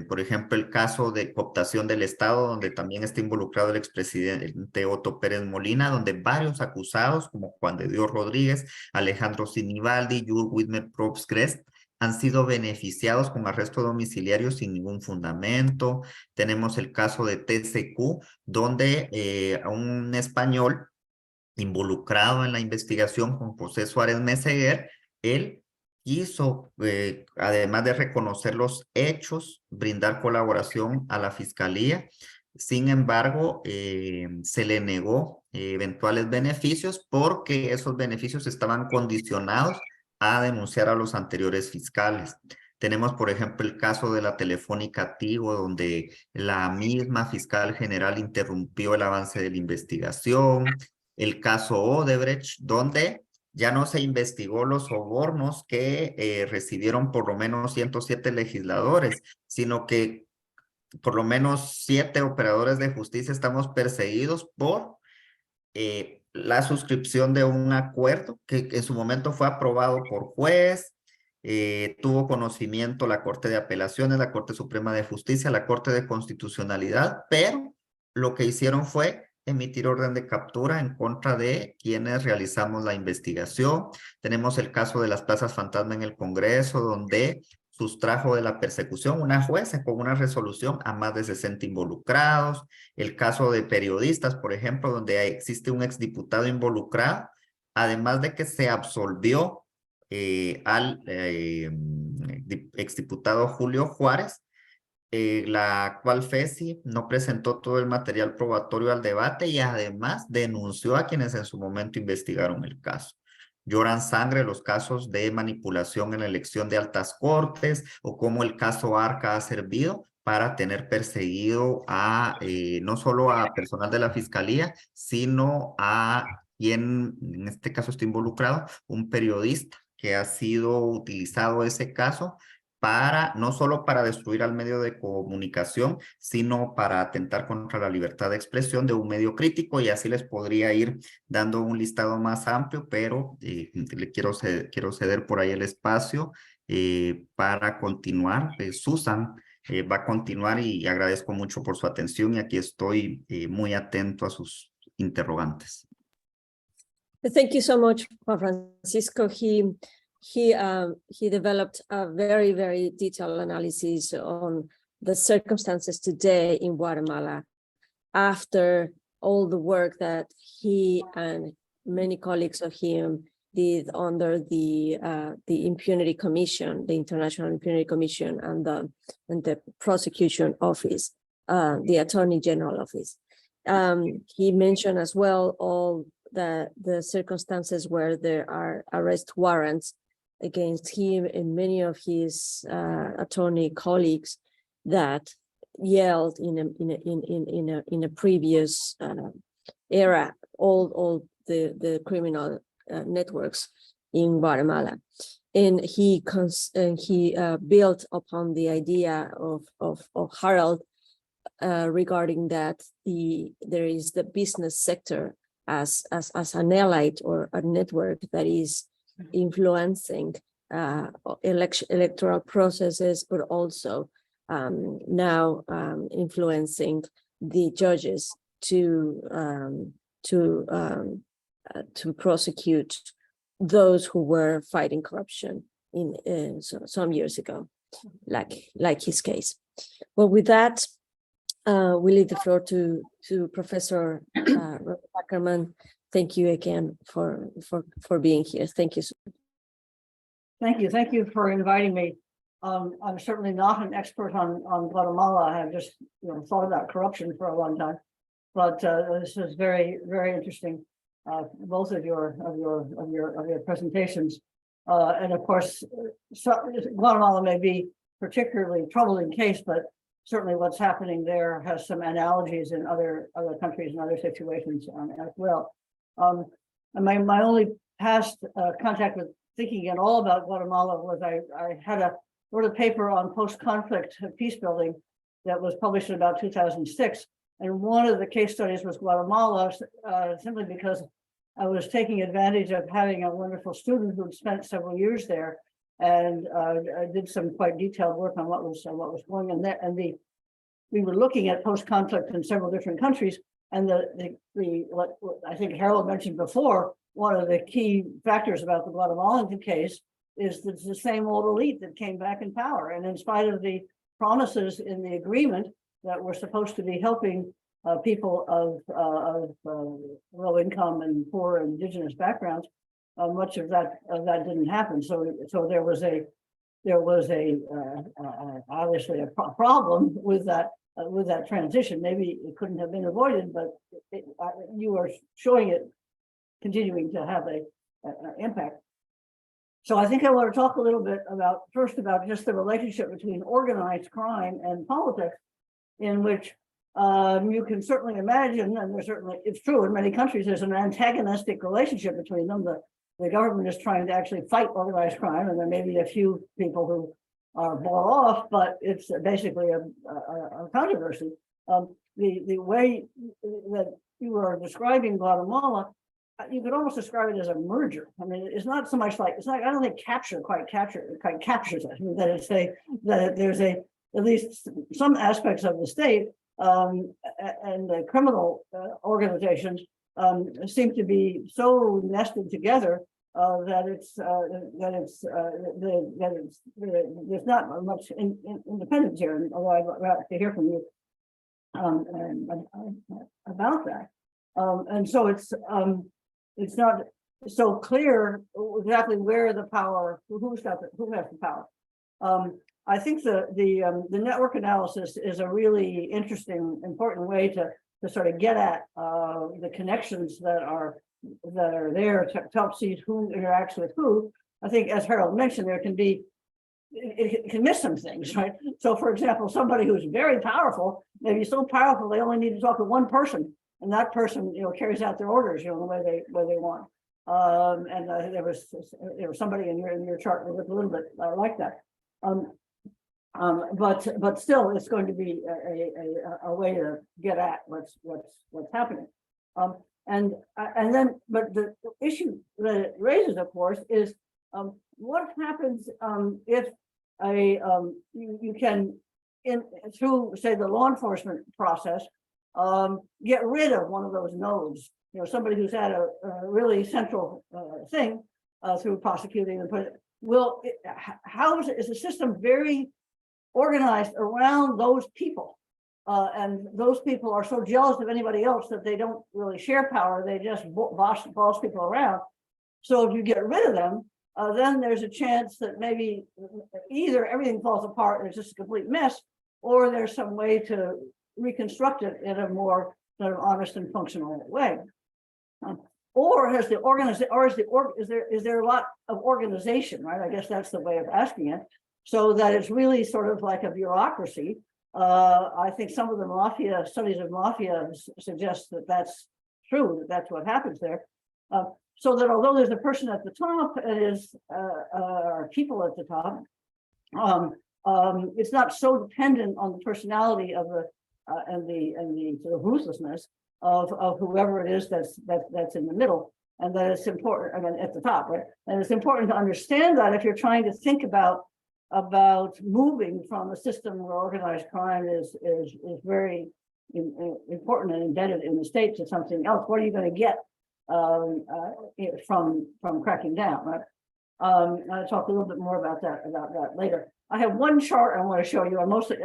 por ejemplo, el caso de cooptación del Estado, donde también está involucrado el expresidente Otto Pérez Molina, donde varios acusados, como Juan de Dios Rodríguez, Alejandro Sinibaldi, Jules Widmer Probst-Grest, han sido beneficiados con arresto domiciliario sin ningún fundamento. Tenemos el caso de TCQ, donde a un español involucrado en la investigación con José Suárez Meseguer, él quiso, además de reconocer los hechos, brindar colaboración a la fiscalía. Sin embargo, se le negó eventuales beneficios porque esos beneficios estaban condicionados a denunciar a los anteriores fiscales. Tenemos, por ejemplo, el caso de la Telefónica Tigo, donde la misma fiscal general interrumpió el avance de la investigación. El caso Odebrecht, donde ya no se investigó los sobornos que recibieron por lo menos 107 legisladores, sino que por lo menos 7 operadores de justicia estamos perseguidos por la suscripción de un acuerdo que en su momento fue aprobado por juez, tuvo conocimiento la Corte de Apelaciones, la Corte Suprema de Justicia, la Corte de Constitucionalidad, pero lo que hicieron fue emitir orden de captura en contra de quienes realizamos la investigación. Tenemos el caso de las plazas fantasma en el Congreso, donde sustrajo de la persecución una jueza con una resolución a más de 60 involucrados. El caso de periodistas, por ejemplo, donde existe un exdiputado involucrado, además de que se absolvió al exdiputado Julio Juárez, la cual FESI no presentó todo el material probatorio al debate y además denunció a quienes en su momento investigaron el caso. Lloran sangre los casos de manipulación en la elección de altas cortes o cómo el caso Arca ha servido para tener perseguido a no solo a personal de la fiscalía, sino a quien en este caso está involucrado, un periodista que ha sido utilizado ese caso para, no solo para destruir al medio de comunicación, sino para atentar contra la libertad de expresión de un medio crítico, y así les podría ir dando un listado más amplio, pero le quiero ceder por ahí el espacio para continuar. Susan va a continuar y agradezco mucho por su atención y aquí estoy muy atento a sus interrogantes. Thank you so much, Juan Francisco. He developed a very, very detailed analysis on the circumstances today in Guatemala after all the work that he and many colleagues of him did under the Impunity Commission, the International Impunity Commission, and the Prosecution Office, the Attorney General Office. He mentioned as well all the circumstances where there are arrest warrants against him and many of his attorney colleagues that yelled in a previous era all the criminal networks in Guatemala, and he built upon the idea of Harold regarding that there is the business sector as an allied or a network that is influencing electoral processes, but also now influencing the judges to prosecute those who were fighting corruption some years ago, like his case. Well, with that, we leave the floor to Professor Ackerman. Thank you again for being here. Thank you. Thank you for inviting me. I'm certainly not an expert on Guatemala. I have just thought about corruption for a long time, but this is very, very interesting. Both of your presentations, and of course, Guatemala may be particularly troubling case, but certainly what's happening there has some analogies in other countries and other situations as well. And my only past contact with thinking at all about Guatemala was I wrote a paper on post-conflict peace building that was published in about 2006. And one of the case studies was Guatemala, simply because I was taking advantage of having a wonderful student who'd spent several years there, and I did some quite detailed work on what was going on there. And we were looking at post-conflict in several different countries, and what I think Harold mentioned before, one of the key factors about the Guatemalan case is that it's the same old elite that came back in power. And in spite of the promises in the agreement that were supposed to be helping people of low income and poor indigenous backgrounds, much of that didn't happen. So there was obviously a problem with that transition. Maybe it couldn't have been avoided, but you are showing it continuing to have an impact. So I think I want to talk a little bit about just the relationship between organized crime and politics, in which you can certainly imagine, and it's true in many countries, there's an antagonistic relationship between them. The government is trying to actually fight organized crime, and there may be a few people who are bought off, but it's basically a controversy. The way that you are describing Guatemala you could almost describe it as a merger. I mean, it's not so much like, it's not, I don't think quite captures it. I mean, that it's there's at least some aspects of the state and the criminal organizations seem to be so nested together that there's not much independence here. Although I'd like to hear from you about that. And so it's not so clear exactly where the power, who has the power. I think the network analysis is a really interesting, important way to sort of get at the connections that are there to help see who interacts with who. I think, as Harold mentioned, there can be, it can miss some things, right? So, for example, somebody who's very powerful, maybe so powerful they only need to talk to one person, and that person, carries out their orders, the way they want. And there was somebody in your chart that looked a little bit like that. But still, it's going to be a way to get at what's happening. And then, but the issue that it raises, of course, is what happens if you can, through say the law enforcement process, get rid of one of those nodes. Somebody who's had a really central thing through prosecuting and put it. How is the system very organized around those people? And those people are so jealous of anybody else that they don't really share power. They just boss people around. So if you get rid of them, then there's a chance that maybe either everything falls apart and it's just a complete mess, or there's some way to reconstruct it in a more sort of honest and functional way. Or is there a lot of organization, right? I guess that's the way of asking it, so that it's really sort of like a bureaucracy. I think some of the studies of mafia suggest that that's true, that that's what happens there. So that although there's a person at the top and are people at the top, it's not so dependent on the personality of and the sort of ruthlessness of whoever it is that's in the middle, and that it's important. I mean, at the top, right? And it's important to understand that if you're trying to think about moving from a system where organized crime is very important and embedded in the state to something else. What are you going to get from cracking down, right? I'll talk a little bit more about that later. I have one chart I want to show you. I mostly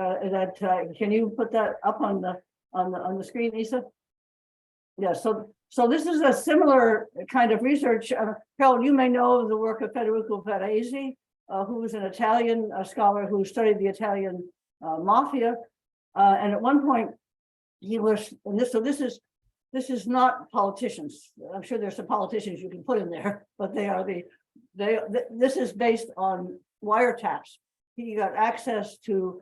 can you put that up on the screen, Lisa? Yeah. So this is a similar kind of research. Harold, you may know the work of Federico Ferresi, who was an Italian scholar who studied the Italian mafia, and at one point he was. And this is not politicians. I'm sure there's some politicians you can put in there, but this is based on wiretaps. He got access to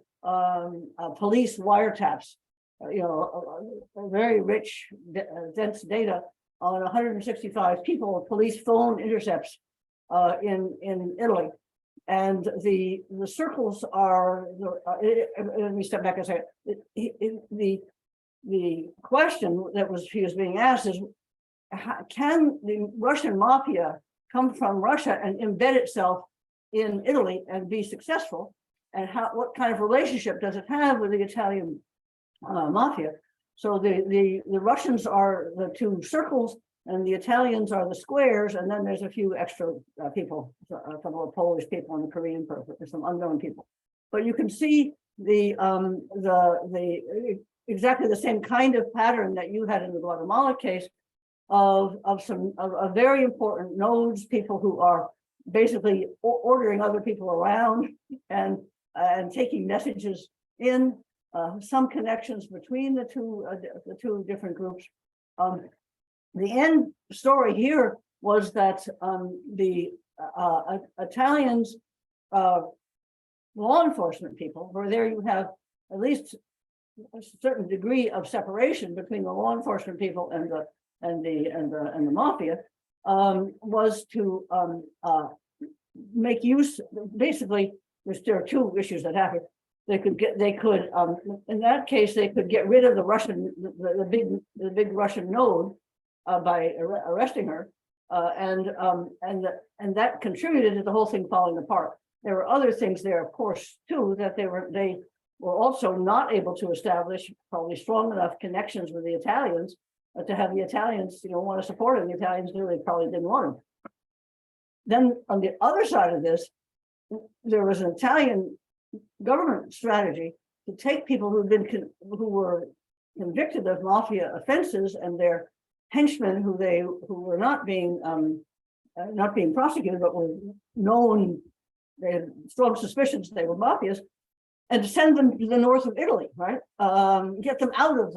police wiretaps, a very rich, dense data on 165 people with police phone intercepts in Italy. And the circles are, let me step back a second. The question that he was being asked is, can the Russian mafia come from Russia and embed itself in Italy and be successful? And what kind of relationship does it have with the Italian mafia? So the Russians are the two circles, and the Italians are the squares, and then there's a few extra people, a couple of Polish people and the Korean person, some unknown people. But you can see exactly the same kind of pattern that you had in the Guatemala case of very important nodes, people who are basically ordering other people around and taking messages in, some connections between the two different groups. The end story here was that the Italians law enforcement people, where there you have at least a certain degree of separation between the law enforcement people and the mafia, was to make use. Basically, there are two issues that happened. They could in that case they could get rid of the big Russian node, arresting her, and that contributed to the whole thing falling apart. There were other things there, of course, too, that they were also not able to establish probably strong enough connections with the Italians to have the Italians, want to support him. The Italians really probably didn't want him. Then on the other side of this, there was an Italian government strategy to take people who were convicted of mafia offenses and their henchmen who were not being prosecuted but were known, they had strong suspicions they were mafias, and to send them to the north of Italy, right? Get them out of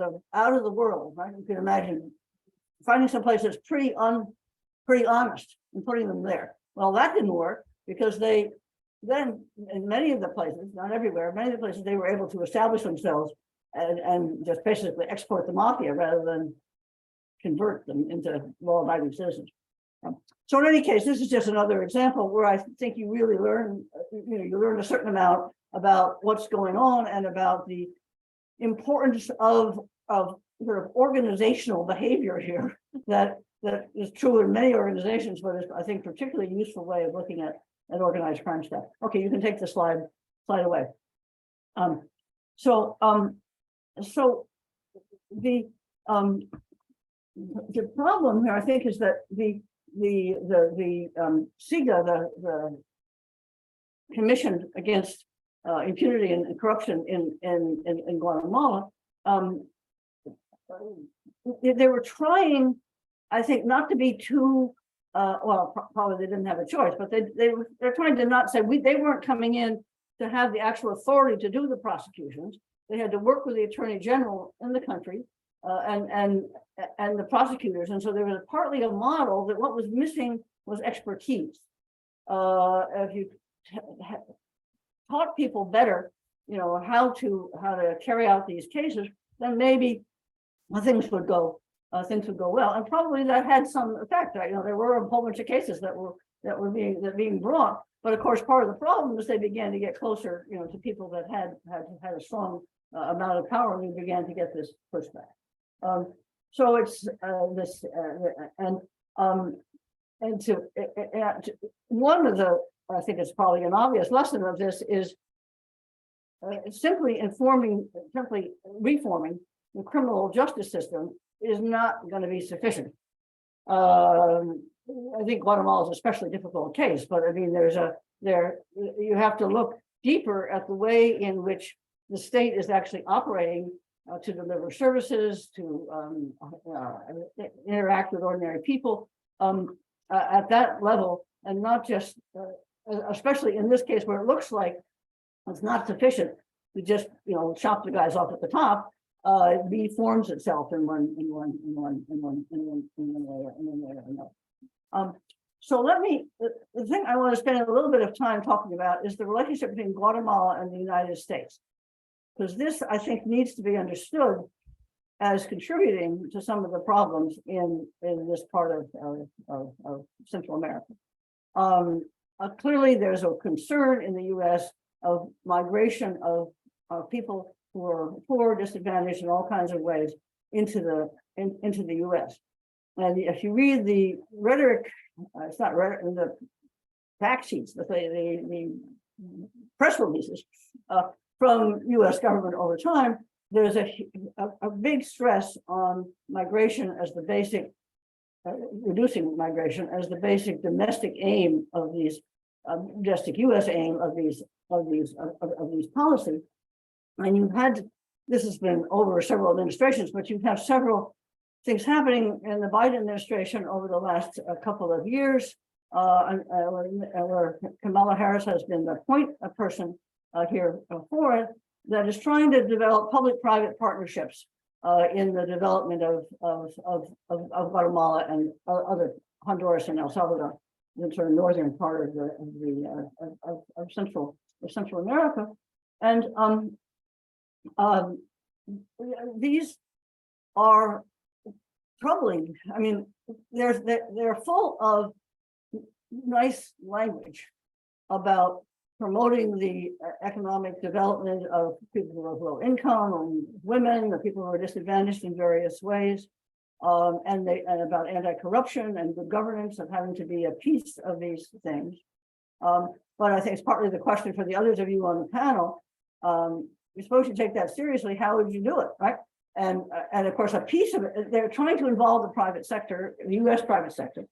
the world, right? You can imagine finding some place that's pretty honest and putting them there. Well, that didn't work because then in many of the places, not everywhere, many of the places they were able to establish themselves and just basically export the mafia rather than convert them into law-abiding citizens. So in any case, this is just another example where I think you really learn, you learn a certain amount about what's going on and about the importance of sort of organizational behavior here that is true in many organizations, but is, I think, particularly useful way of looking at organized crime stuff. Okay, you can take the slide away. So the problem here, I think, is that the CEGA, the Commission Against Impunity and Corruption in Guatemala, they were trying, I think, not to be too well, probably they didn't have a choice, but they're trying to not say they weren't coming in to have the actual authority to do the prosecutions. They had to work with the Attorney General in the country and the prosecutors, and so there was partly a model that what was missing was expertise. If you taught people better, how to carry out these cases, then maybe things would go well, and probably that had some effect. There were a whole bunch of cases that were being brought, but of course part of the problem is they began to get closer, to people that had a strong amount of power, and we began to get this pushback. So it's this one of the, I think it's probably an obvious lesson of this is simply reforming the criminal justice system is not going to be sufficient. I think Guatemala is an especially difficult case, but I mean, you have to look deeper at the way in which the state is actually operating to deliver services, to interact with ordinary people at that level, and not just, especially in this case where it looks like it's not sufficient to just chop the guys off at the top. It reforms itself in one way or another. So the thing I want to spend a little bit of time talking about is the relationship between Guatemala and the United States, because this, I think, needs to be understood as contributing to some of the problems in this part of Central America. Clearly, there's a concern in the U.S. of migration of people who are poor, disadvantaged in all kinds of ways into the U.S. And if you read the rhetoric, it's not rhetoric, the fact sheets, the press releases from U.S. government over time, there's a big stress on migration as the basic, reducing migration as the basic domestic aim of these, domestic U.S. aim of these policies. And you've had, this has been over several administrations, but you have several things happening in the Biden administration over the last couple of years, where Kamala Harris has been the point person here for it, that is trying to develop public-private partnerships in the development of Guatemala and other Honduras and El Salvador, the sort of northern part of Central America, and these are troubling. I mean, they're full of nice language about promoting the economic development of people who are low income, and women, the people who are disadvantaged in various ways. and about anti-corruption and good governance of having to be a piece of these things. But I think it's partly the question for the others of you on the panel. You're supposed to take that seriously. How would you do it, right? And of course, a piece of it, they're trying to involve the private sector, the U.S. private sector.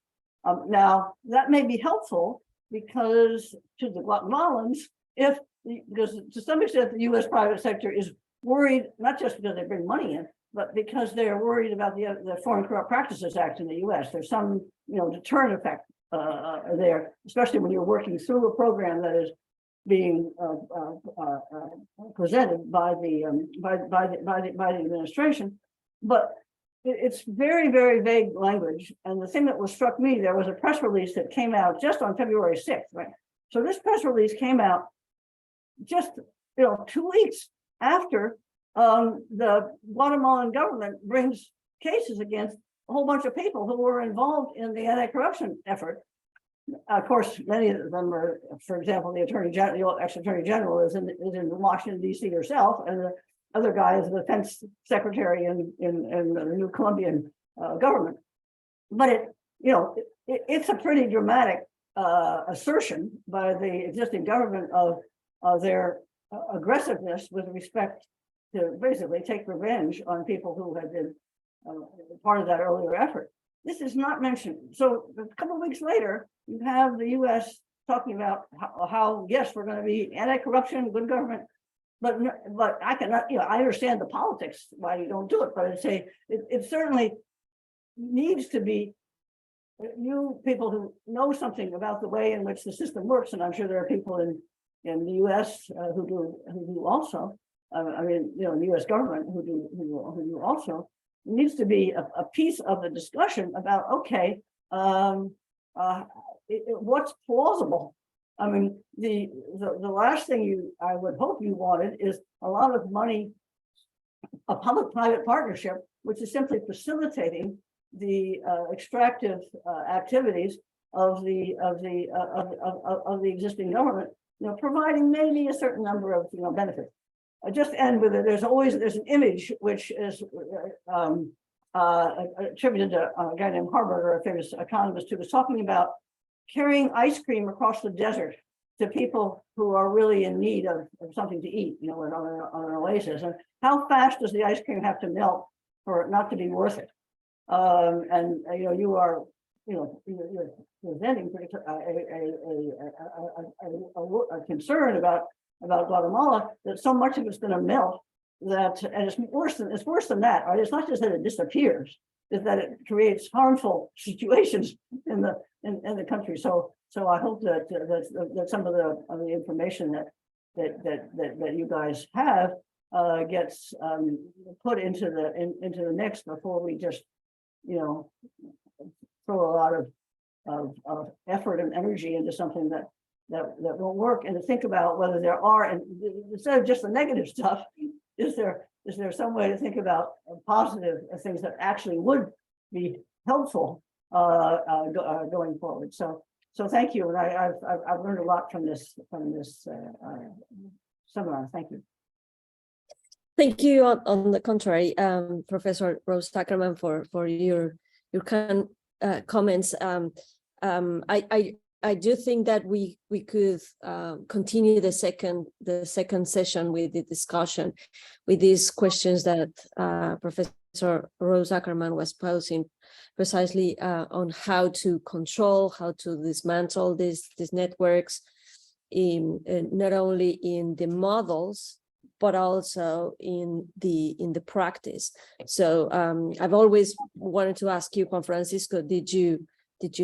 Now, that may be helpful because to the Guatemalans, because to some extent, the U.S. private sector is worried, not just because they bring money in, but because they are worried about the Foreign Corrupt Practices Act in the U.S. There's some, deterrent effect there, especially when you're working through a program that is being presented by the administration. But it's very, very vague language. And the thing that struck me, there was a press release that came out just on February 6th, right? So this press release came out just 2 weeks after the Guatemalan government brings cases against a whole bunch of people who were involved in the anti-corruption effort. Of course, many of them are, for example, the Attorney General, the ex-Attorney General is in Washington, D.C. herself, and the other guy is the Defense Secretary in the new Colombian government. But it's a pretty dramatic assertion by the existing government of their aggressiveness with respect to basically take revenge on people who had been part of that earlier effort. This is not mentioned. So a couple of weeks later, you have the U.S. talking about how yes, we're going to be anti-corruption, good government, but I cannot. I understand the politics why you don't do it, but I'd say it certainly needs to be. You people who know something about the way in which the system works, and I'm sure there are people in the U.S. who do also. In the U.S. government who do also. Needs to be a piece of the discussion about what's plausible. I mean, the last thing I would hope you wanted is a lot of money, a public-private partnership, which is simply facilitating the extractive activities of the existing government, providing maybe a certain number of benefits. I just end with it. There's an image which is attributed to a guy named Harberger, a famous economist, who was talking about carrying ice cream across the desert to people who are really in need of something to eat, on an oasis. And how fast does the ice cream have to melt for it not to be worth it? You are, you're presenting a concern about Guatemala, that so much of it's going to melt that, and it's worse than that, right? It's not just that it disappears, it's that it creates harmful situations in the country. So I hope that some of the information that you guys have gets put into the mix before we just throw a lot of effort and energy into something that won't work, and to think about whether there are, and instead of just the negative stuff, is there some way to think about positive things that actually would be helpful going forward? So thank you, and I've learned a lot from this seminar. Thank you. Thank you. On the contrary, Professor Rose Ackerman, for your kind comments. I do think that we could continue the second session with the discussion with these questions that Professor Rose Ackerman was posing, precisely on how to control, how to dismantle these networks, not only in the models but also in the practice. So I've always wanted to ask you, Juan Francisco, did you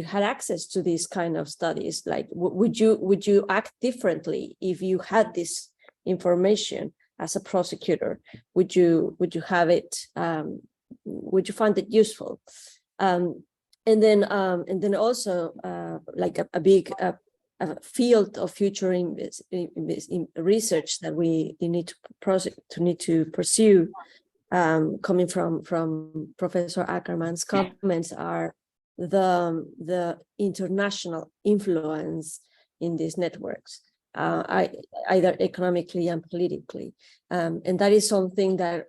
had access to these kind of studies? Like, would you act differently if you had this information as a prosecutor? Would you have it? Would you find it useful? And then also like a big field of future in research that we need to pursue, coming from Professor Ackerman's comments, are the international influence in these networks, either economically and politically, and that is something that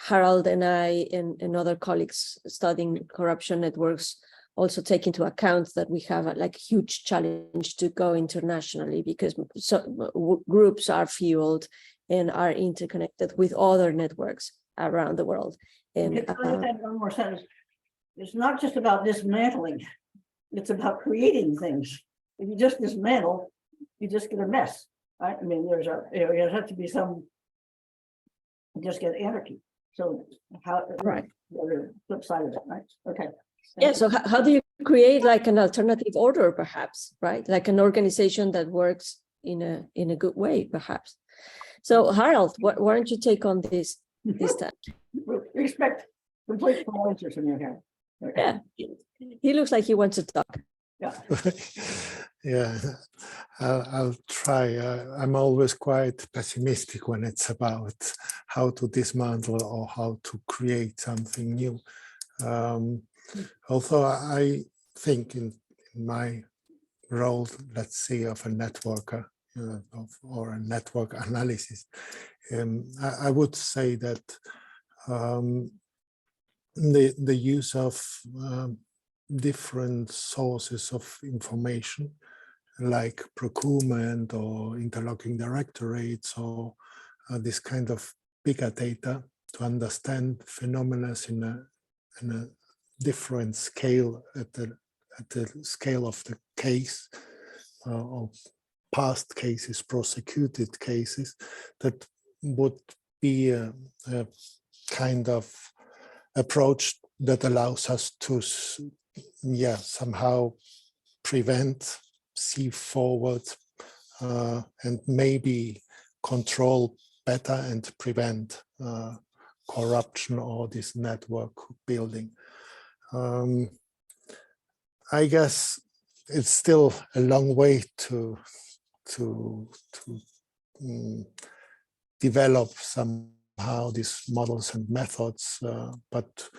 Harold and I and other colleagues studying corruption networks also take into account that we have a huge challenge to go internationally, because groups are fueled and are interconnected with other networks around the world. And Can I add one more sentence? It's not just about dismantling, it's about creating things. If you just dismantle, you just get a mess, right? I mean, there has to be some, you just get anarchy. So how, right. The other flip side of it, right? Okay. Yeah, so how do you create like an alternative order, perhaps, right? Like an organization that works in a good way, perhaps. So Harold, why don't you take on this time? We expect complete answers from you here. Okay. Yeah, he looks like he wants to talk. Yeah. Yeah, I'll try. I'm always quite pessimistic when it's about how to dismantle or how to create something new. Although I think in my role, let's say, of a networker or a network analysis, I would say that the use of different sources of information, like procurement or interlocking directorates or this kind of bigger data to understand phenomena in a different scale, at the scale of the case, of past cases, prosecuted cases, that would be a kind of approach that allows us to somehow prevent, see forward, and maybe control better and prevent corruption or this network building. I guess it's still a long way to develop somehow these models and methods, but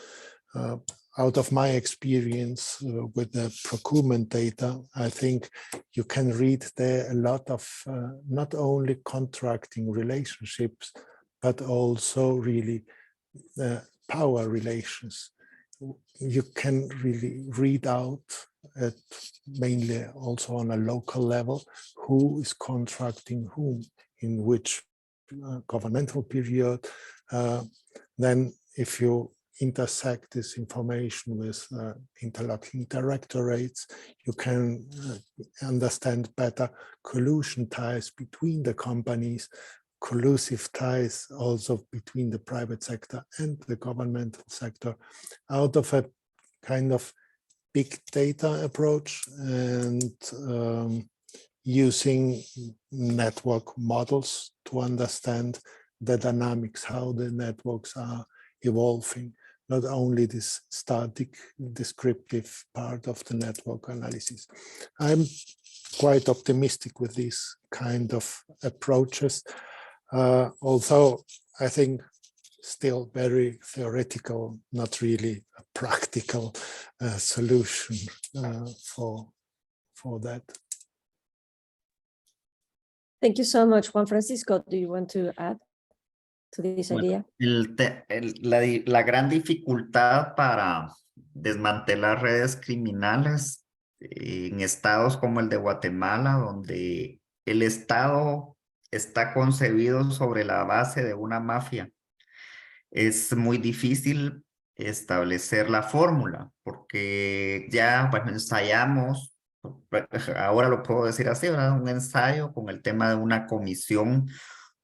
out of my experience with the procurement data, I think you can read there a lot of not only contracting relationships, but also really power relations. You can really read out, mainly also on a local level, who is contracting whom, in which governmental period. Then if you intersect this information with interlocking directorates, you can understand better collusion ties between the companies, collusive ties also between the private sector and the governmental sector, out of a kind of big data approach and using network models to understand the dynamics, how the networks are evolving, not only this static descriptive part of the network analysis. I'm quite optimistic with these kind of approaches, although I think still very theoretical, not really a practical solution for that. Thank you so much, Juan Francisco. Do you want to add to this idea? La gran dificultad para desmantelar redes criminales en estados como el de Guatemala, donde el Estado está concebido sobre la base de una mafia, es muy difícil establecer la fórmula, porque ya, bueno, ensayamos, ahora lo puedo decir así, ¿verdad? Un ensayo con el tema de una comisión,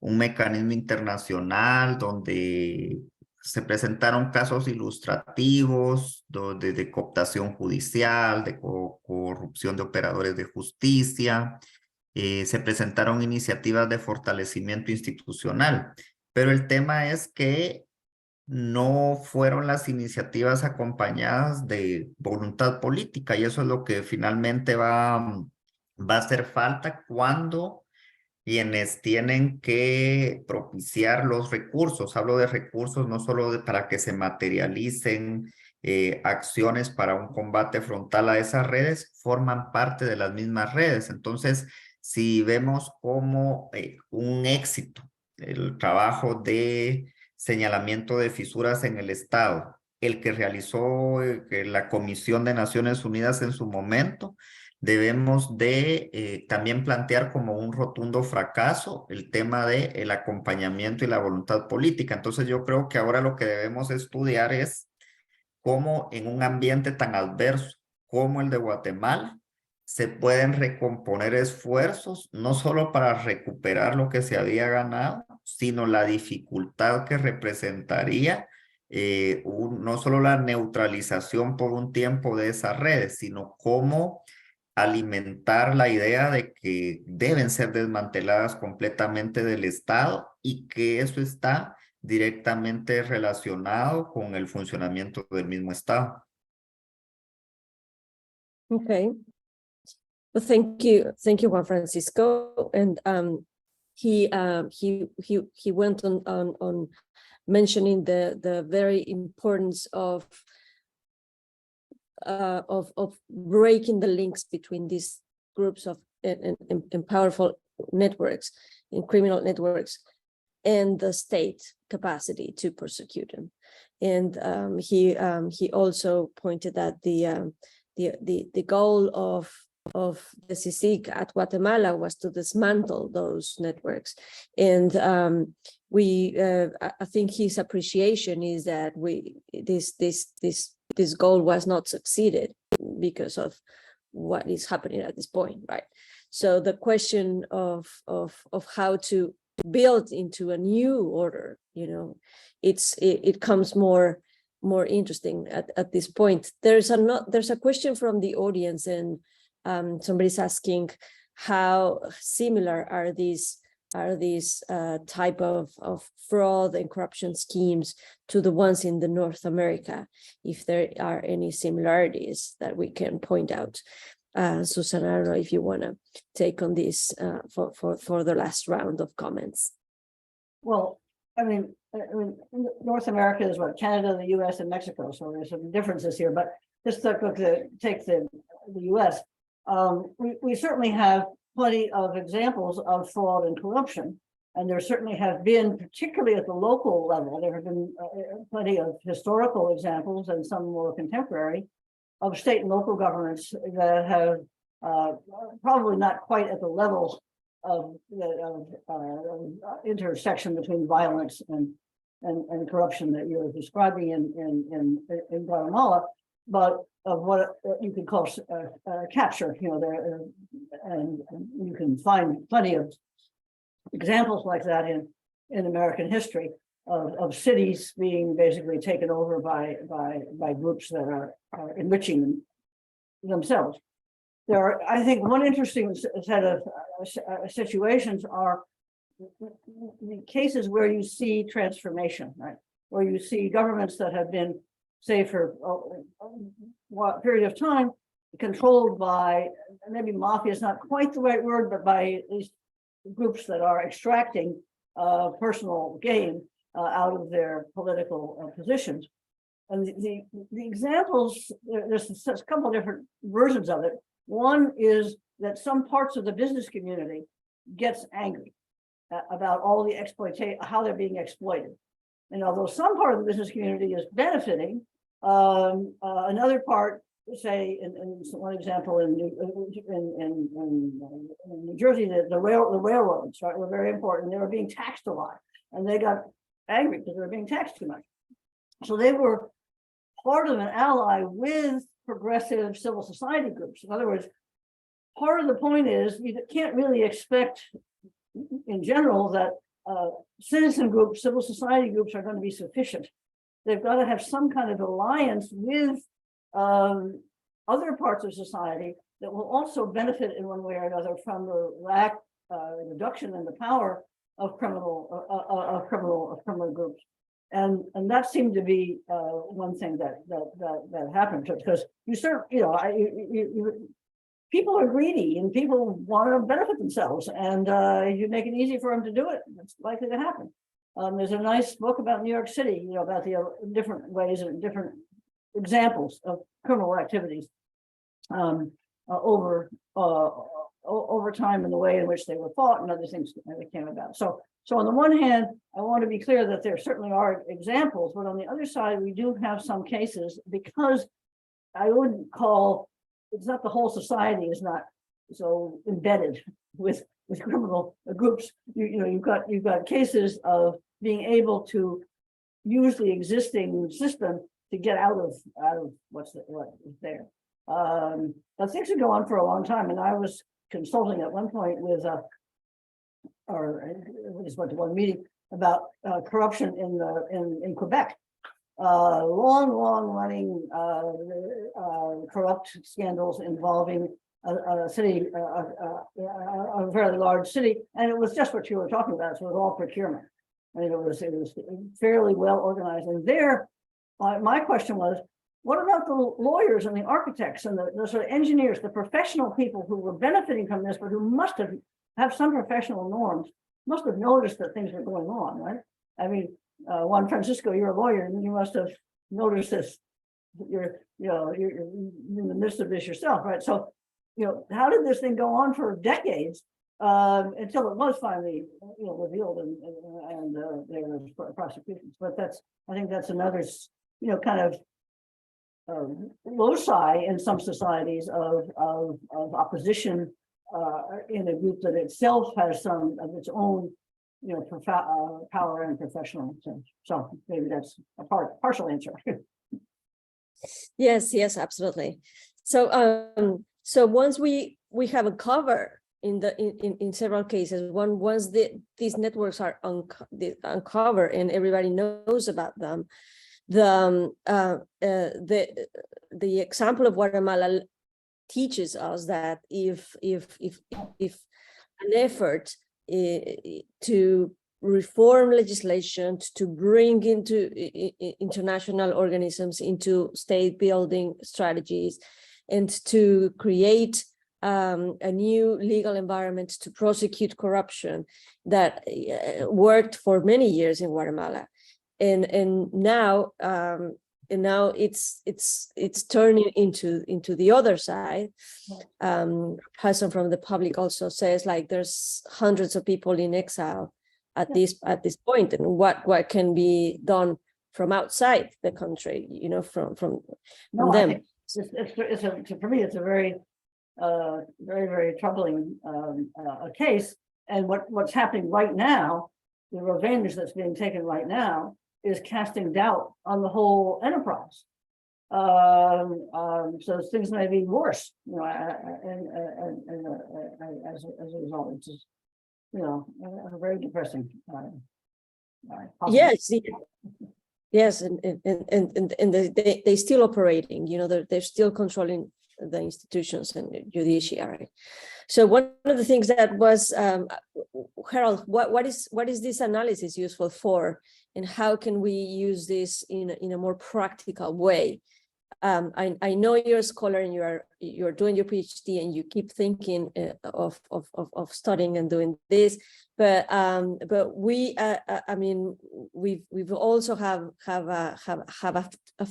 un mecanismo internacional donde se presentaron casos ilustrativos de cooptación judicial, de corrupción de operadores de justicia, se presentaron iniciativas de fortalecimiento institucional, pero el tema es que no fueron las iniciativas acompañadas de voluntad política, y eso es lo que finalmente va a hacer falta cuando quienes tienen que propiciar los recursos, hablo de recursos no solo para que se materialicen acciones para un combate frontal a esas redes, forman parte de las mismas redes. Entonces, si vemos como un éxito el trabajo de señalamiento de fisuras en el Estado, el que realizó la Comisión de Naciones Unidas en su momento, debemos de también plantear como un rotundo fracaso el tema del acompañamiento y la voluntad política. Entonces yo creo que ahora lo que debemos estudiar es cómo en un ambiente tan adverso como el de Guatemala se pueden recomponer esfuerzos, no solo para recuperar lo que se había ganado, sino la dificultad que representaría no solo la neutralización por un tiempo de esas redes, sino cómo alimentar la idea de que deben ser desmanteladas completamente del Estado y que eso está directamente relacionado con el funcionamiento del mismo Estado. Okay. Well, thank you, Juan Francisco. And he went on mentioning the very importance of breaking the links between these groups of and powerful networks and criminal networks and the state capacity to prosecute them. And he also pointed that the goal of the CICIG at Guatemala was to dismantle those networks. And I think his appreciation is that this goal was not succeeded because of what is happening at this point, right? So the question of how to build into a new order, you know, it comes more interesting at this point. There's a question from the audience, and somebody's asking how similar are these type of fraud and corruption schemes to the ones in the North America, if there are any similarities that we can point out. Susana, I don't know if you want to take on this for the last round of comments. Well, I mean, North America is what, Canada, the US, and Mexico. So there's some differences here, but just take the US. We certainly have plenty of examples of fraud and corruption. And there certainly have been, particularly at the local level, there have been plenty of historical examples and some more contemporary of state and local governments that have probably not quite at the level of intersection between violence and corruption that you're describing in Guatemala, but of what you could call capture, you know, there, and you can find plenty of examples like that in American history of cities being basically taken over by groups that are enriching themselves. There are, I think, one interesting set of situations are the cases where you see transformation, right? Where you see governments that have been, say, for a period of time, controlled by, maybe mafia is not quite the right word, but by these groups that are extracting personal gain out of their political positions. And the examples, there's a couple of different versions of it. One is that some parts of the business community gets angry about all the exploitation, how they're being exploited. And although some part of the business community is benefiting, another part, say, in one example in New Jersey, the railroads, right, were very important. They were being taxed a lot, and they got angry because they were being taxed too much. So they were part of an ally with progressive civil society groups. In other words, part of the point is you can't really expect, in general, that citizen groups, civil society groups are going to be sufficient. They've got to have some kind of alliance with other parts of society that will also benefit in one way or another from the reduction in the power of criminal groups. And that seemed to be one thing that happened, because people are greedy and people want to benefit themselves, and you make it easy for them to do it, it's likely to happen. There's a nice book about New York City, you know, about the different ways and different examples of criminal activities over over time in the way in which they were fought and other things that came about. So on the one hand, I want to be clear that there certainly are examples, but on the other side, we do have some cases because I wouldn't call, it's not the whole society is not so embedded with criminal groups. You've got cases of being able to use the existing system to get out of what is there. But things have gone on for a long time, and I was consulting at one point with we just went to one meeting about corruption in Quebec. Long running corrupt scandals involving a city, a very large city, and it was just what you were talking about. So it was all procurement. I mean, it was fairly well organized. And there, my question was, what about the lawyers and the architects and the sort of engineers, the professional people who were benefiting from this, but who must have some professional norms, must have noticed that things were going on, right? I mean, Juan Francisco, you're a lawyer, and you must have noticed this. You're in the midst of this yourself, right? So, how did this thing go on for decades until it was finally, revealed and there was prosecutions? But I think that's another, kind of loci in some societies of opposition in a group that itself has some of its own, power and professional sense. So maybe that's a partial answer. Yes, absolutely. So once we have a cover in several cases, once these networks are uncovered and everybody knows about them, the example of Guatemala teaches us that if an effort to reform legislation, to bring into international organisms into state building strategies, and to create a new legal environment to prosecute corruption that worked for many years in Guatemala, and now it's turning into the other side. Person from the public also says, like, there's hundreds of people in exile at this point, and what can be done from outside the country, from them. For me, it's a very very troubling case. And what's happening right now, the revenge that's being taken right now, is casting doubt on the whole enterprise. So things may be worse, and as a result, it's just, a very depressing. Yes, and they still operating. They're still controlling the institutions and the judiciary. So one of the things that was, Harold, what is this analysis useful for, and how can we use this in a more practical way? I know you're a scholar and you're doing your PhD and you keep thinking of studying and doing this, but we we've also have a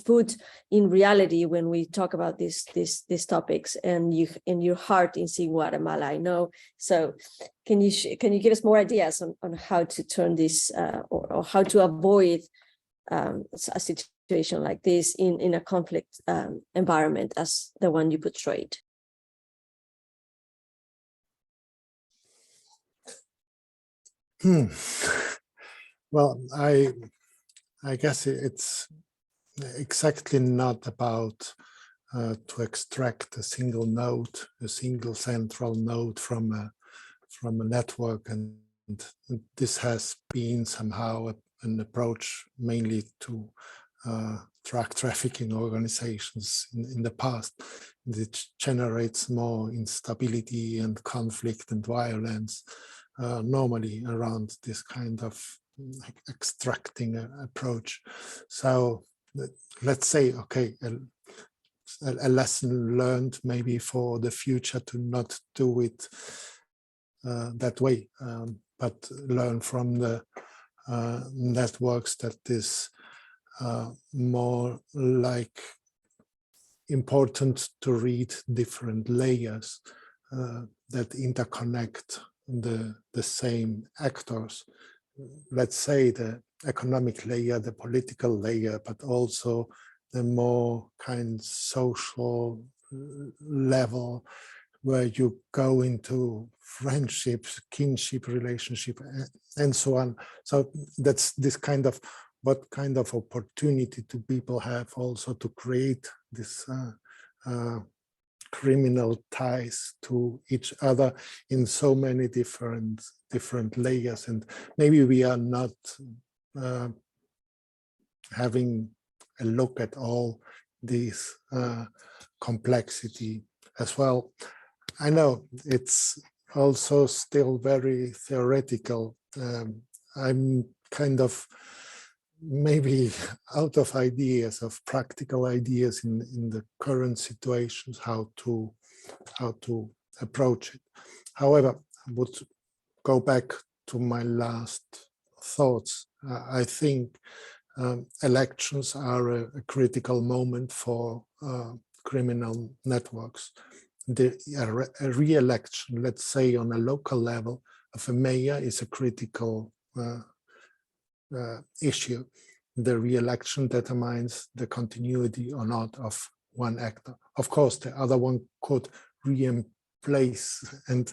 foot in reality when we talk about these topics, and your heart is in Guatemala, I know. So can you give us more ideas on how to turn this or how to avoid a situation like this in a conflict environment as the one you portrayed? Well, I guess it's exactly not about to extract a single node, a single central node from a network, and this has been somehow an approach mainly to drug trafficking organizations in the past. It generates more instability and conflict and violence normally around this kind of extracting approach. So let's say, okay, a lesson learned maybe for the future to not do it that way, but learn from the networks that is more like important to read different layers that interconnect the same actors. Let's say the economic layer, the political layer, but also the more kind social level where you go into friendships, kinship relationship, and so on. So that's this kind of, what kind of opportunity do people have also to create this criminal ties to each other in so many different layers. And maybe we are not having a look at all these complexity as well. I know it's also still very theoretical. I'm kind of maybe out of ideas, of practical ideas in the current situations, how to approach it. However, I would go back to my last thoughts. I think elections are a critical moment for criminal networks. A re-election, let's say on a local level, of a mayor is a critical issue. The re-election determines the continuity or not of one actor. Of course, the other one could replace and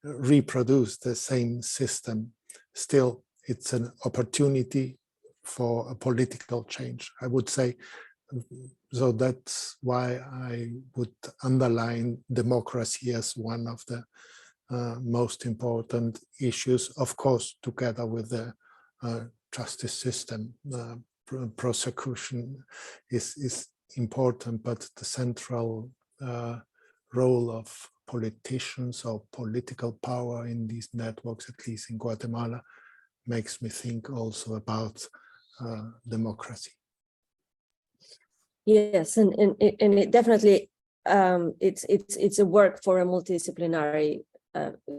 reproduce the same system. Still, it's an opportunity for a political change, I would say. So that's why I would underline democracy as one of the most important issues, of course, together with the justice system. Prosecution is important, but the central role of politicians or political power in these networks, at least in Guatemala, makes me think also about democracy. Yes, and it definitely it's a work for a multidisciplinary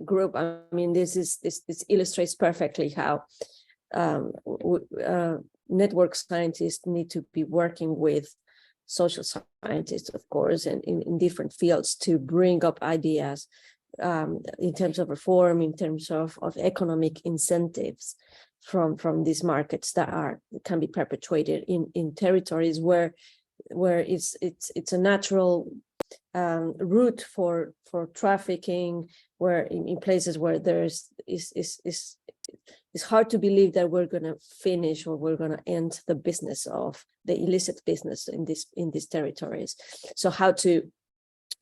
group. I mean, this illustrates perfectly how network scientists need to be working with social scientists, of course, and in different fields to bring up ideas in terms of reform, in terms of economic incentives from these markets that can be perpetuated in territories where it's a natural route for trafficking, where in places where it's hard to believe that we're going to finish or we're going to end the business of the illicit business in these territories. So how to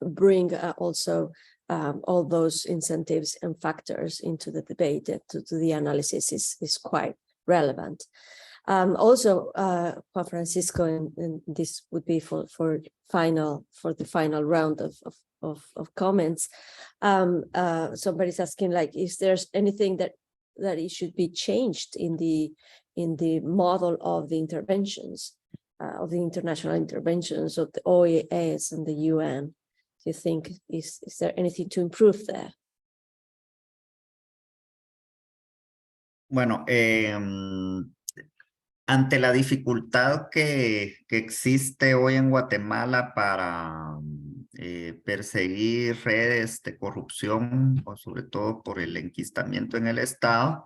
bring also all those incentives and factors into the debate, to the analysis is quite relevant. Also, Juan Francisco, and this would be for the final round of comments. Somebody's asking, like, is there anything that it should be changed in the model of the interventions, of the international interventions of the OAS and the UN? Do you think is there anything to improve there? Bueno, ante la dificultad que existe hoy en Guatemala para perseguir redes de corrupción, o sobre todo por el enquistamiento en el Estado,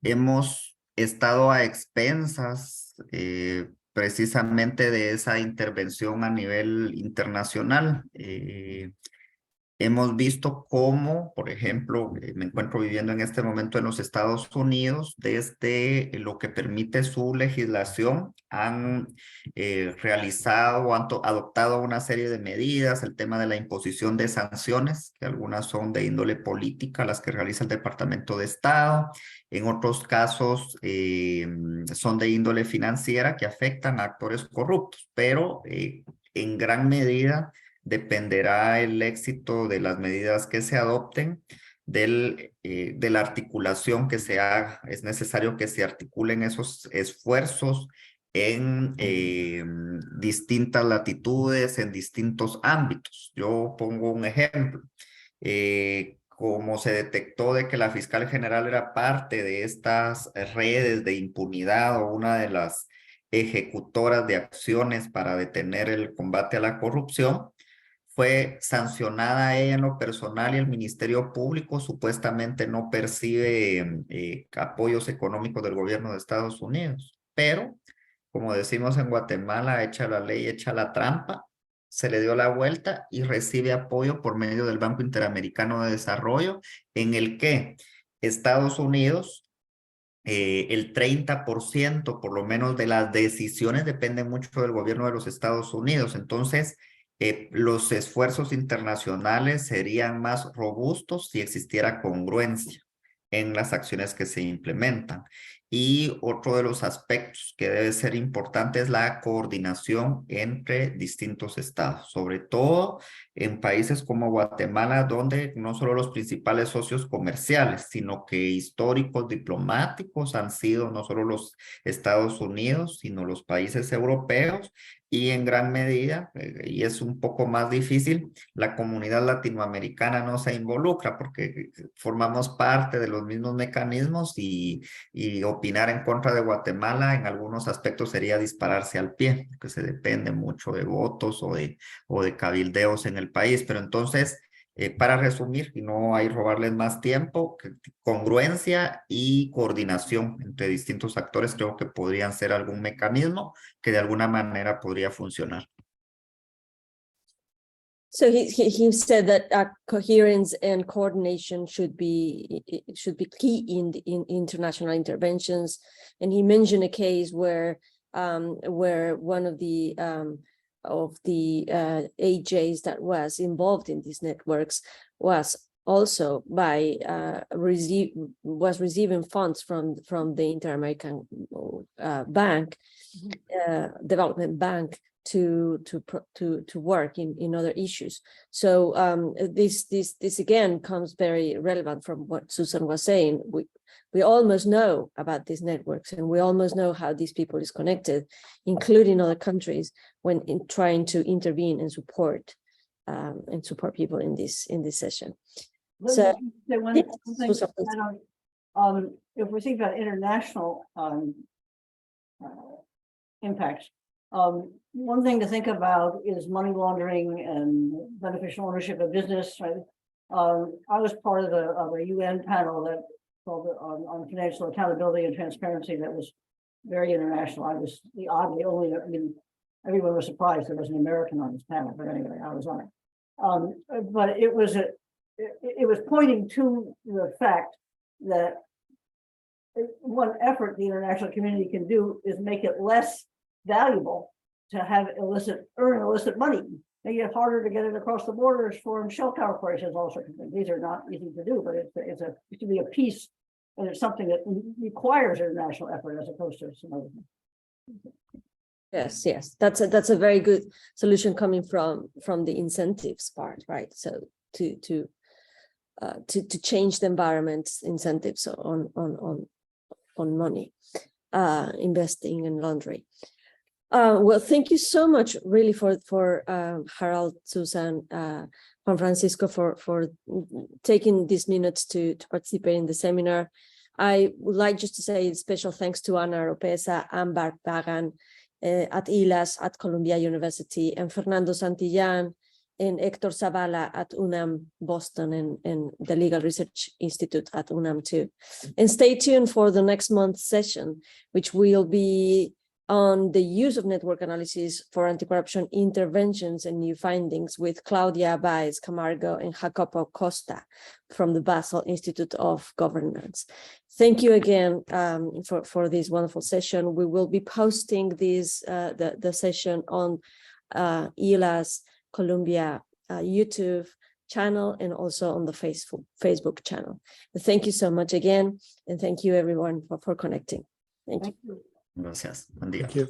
hemos estado a expensas precisamente de esa intervención a nivel internacional. Hemos visto cómo, por ejemplo, me encuentro viviendo en este momento en los Estados Unidos, desde lo que permite su legislación, han realizado o han adoptado una serie de medidas, el tema de la imposición de sanciones, que algunas son de índole política, las que realiza el Departamento de Estado, en otros casos son de índole financiera que afectan a actores corruptos, pero en gran medida dependerá el éxito de las medidas que se adopten, de la articulación que se haga. Es necesario que se articulen esos esfuerzos en distintas latitudes, en distintos ámbitos. Yo pongo un ejemplo. Como se detectó de que la fiscal general era parte de estas redes de impunidad o una de las ejecutoras de acciones para detener el combate a la corrupción, fue sancionada ella en lo personal y el Ministerio Público supuestamente no percibe apoyos económicos del gobierno de Estados Unidos. Pero, como decimos en Guatemala, echa la ley, echa la trampa, se le dio la vuelta y recibe apoyo por medio del Banco Interamericano de Desarrollo, en el que Estados Unidos, el 30% por lo menos de las decisiones dependen mucho del gobierno de los Estados Unidos. Entonces, los esfuerzos internacionales serían más robustos si existiera congruencia en las acciones que se implementan. Y otro de los aspectos que debe ser importante es la coordinación entre distintos estados, sobre todo en países como Guatemala, donde no solo los principales socios comerciales, sino que históricos diplomáticos han sido no solo los Estados Unidos, sino los países europeos, y en gran medida, y es un poco más difícil, la comunidad latinoamericana no se involucra porque formamos parte de los mismos mecanismos y opinar en contra de Guatemala en algunos aspectos sería dispararse al pie, porque se depende mucho de votos o de cabildeos en el país. Pero entonces, para resumir y no hay robarles más tiempo, congruencia y coordinación entre distintos actores creo que podrían ser algún mecanismo que de alguna manera podría funcionar. So he said that coherence and coordination should be key in international interventions, and he mentioned a case where one of the AJs that was involved in these networks was also receiving funds from the Inter-American Bank, Development Bank, to work in other issues. So this again comes very relevant from what Susan was saying. We almost know about these networks, and we almost know how these people is connected, including other countries, when trying to intervene and support people in this session. So if we think about international impacts, one thing to think about is money laundering and beneficial ownership of business. Right? I was part of a UN panel that called on financial accountability and transparency that was very international. I was the only, I mean, everyone was surprised there was an American on this panel, but anyway, I was on it. But it was pointing to the fact that one effort the international community can do is make it less valuable to have earn illicit money. Make it harder to get it across the borders for shell corporations, all sorts of things. These are not easy to do, but it can be a piece, and it's something that requires international effort as opposed to some other thing. Yes, that's a very good solution coming from the incentives part, right? So to change the environment's incentives on money, investing and laundering. Well, thank you so much, really, for Harold, Susan, Juan Francisco, for taking these minutes to participate in the seminar. I would like just to say special thanks to Ana Oropesa, Ambar Pagan at ILAS at Columbia University, and Fernando Santillan and Hector Zavala at UNAM Boston, and the Legal Research Institute at UNAM too. And stay tuned for the next month's session, which will be on the use of network analysis for anti-corruption interventions and new findings with Claudia Baez Camargo and Jacopo Costa from the Basel Institute of Governance. Thank you again for this wonderful session. We will be posting this the session on ILA's Columbia YouTube channel and also on the Facebook channel. Thank you so much again, and thank you everyone for connecting. Thank you. Gracias. Buen día. Thank you.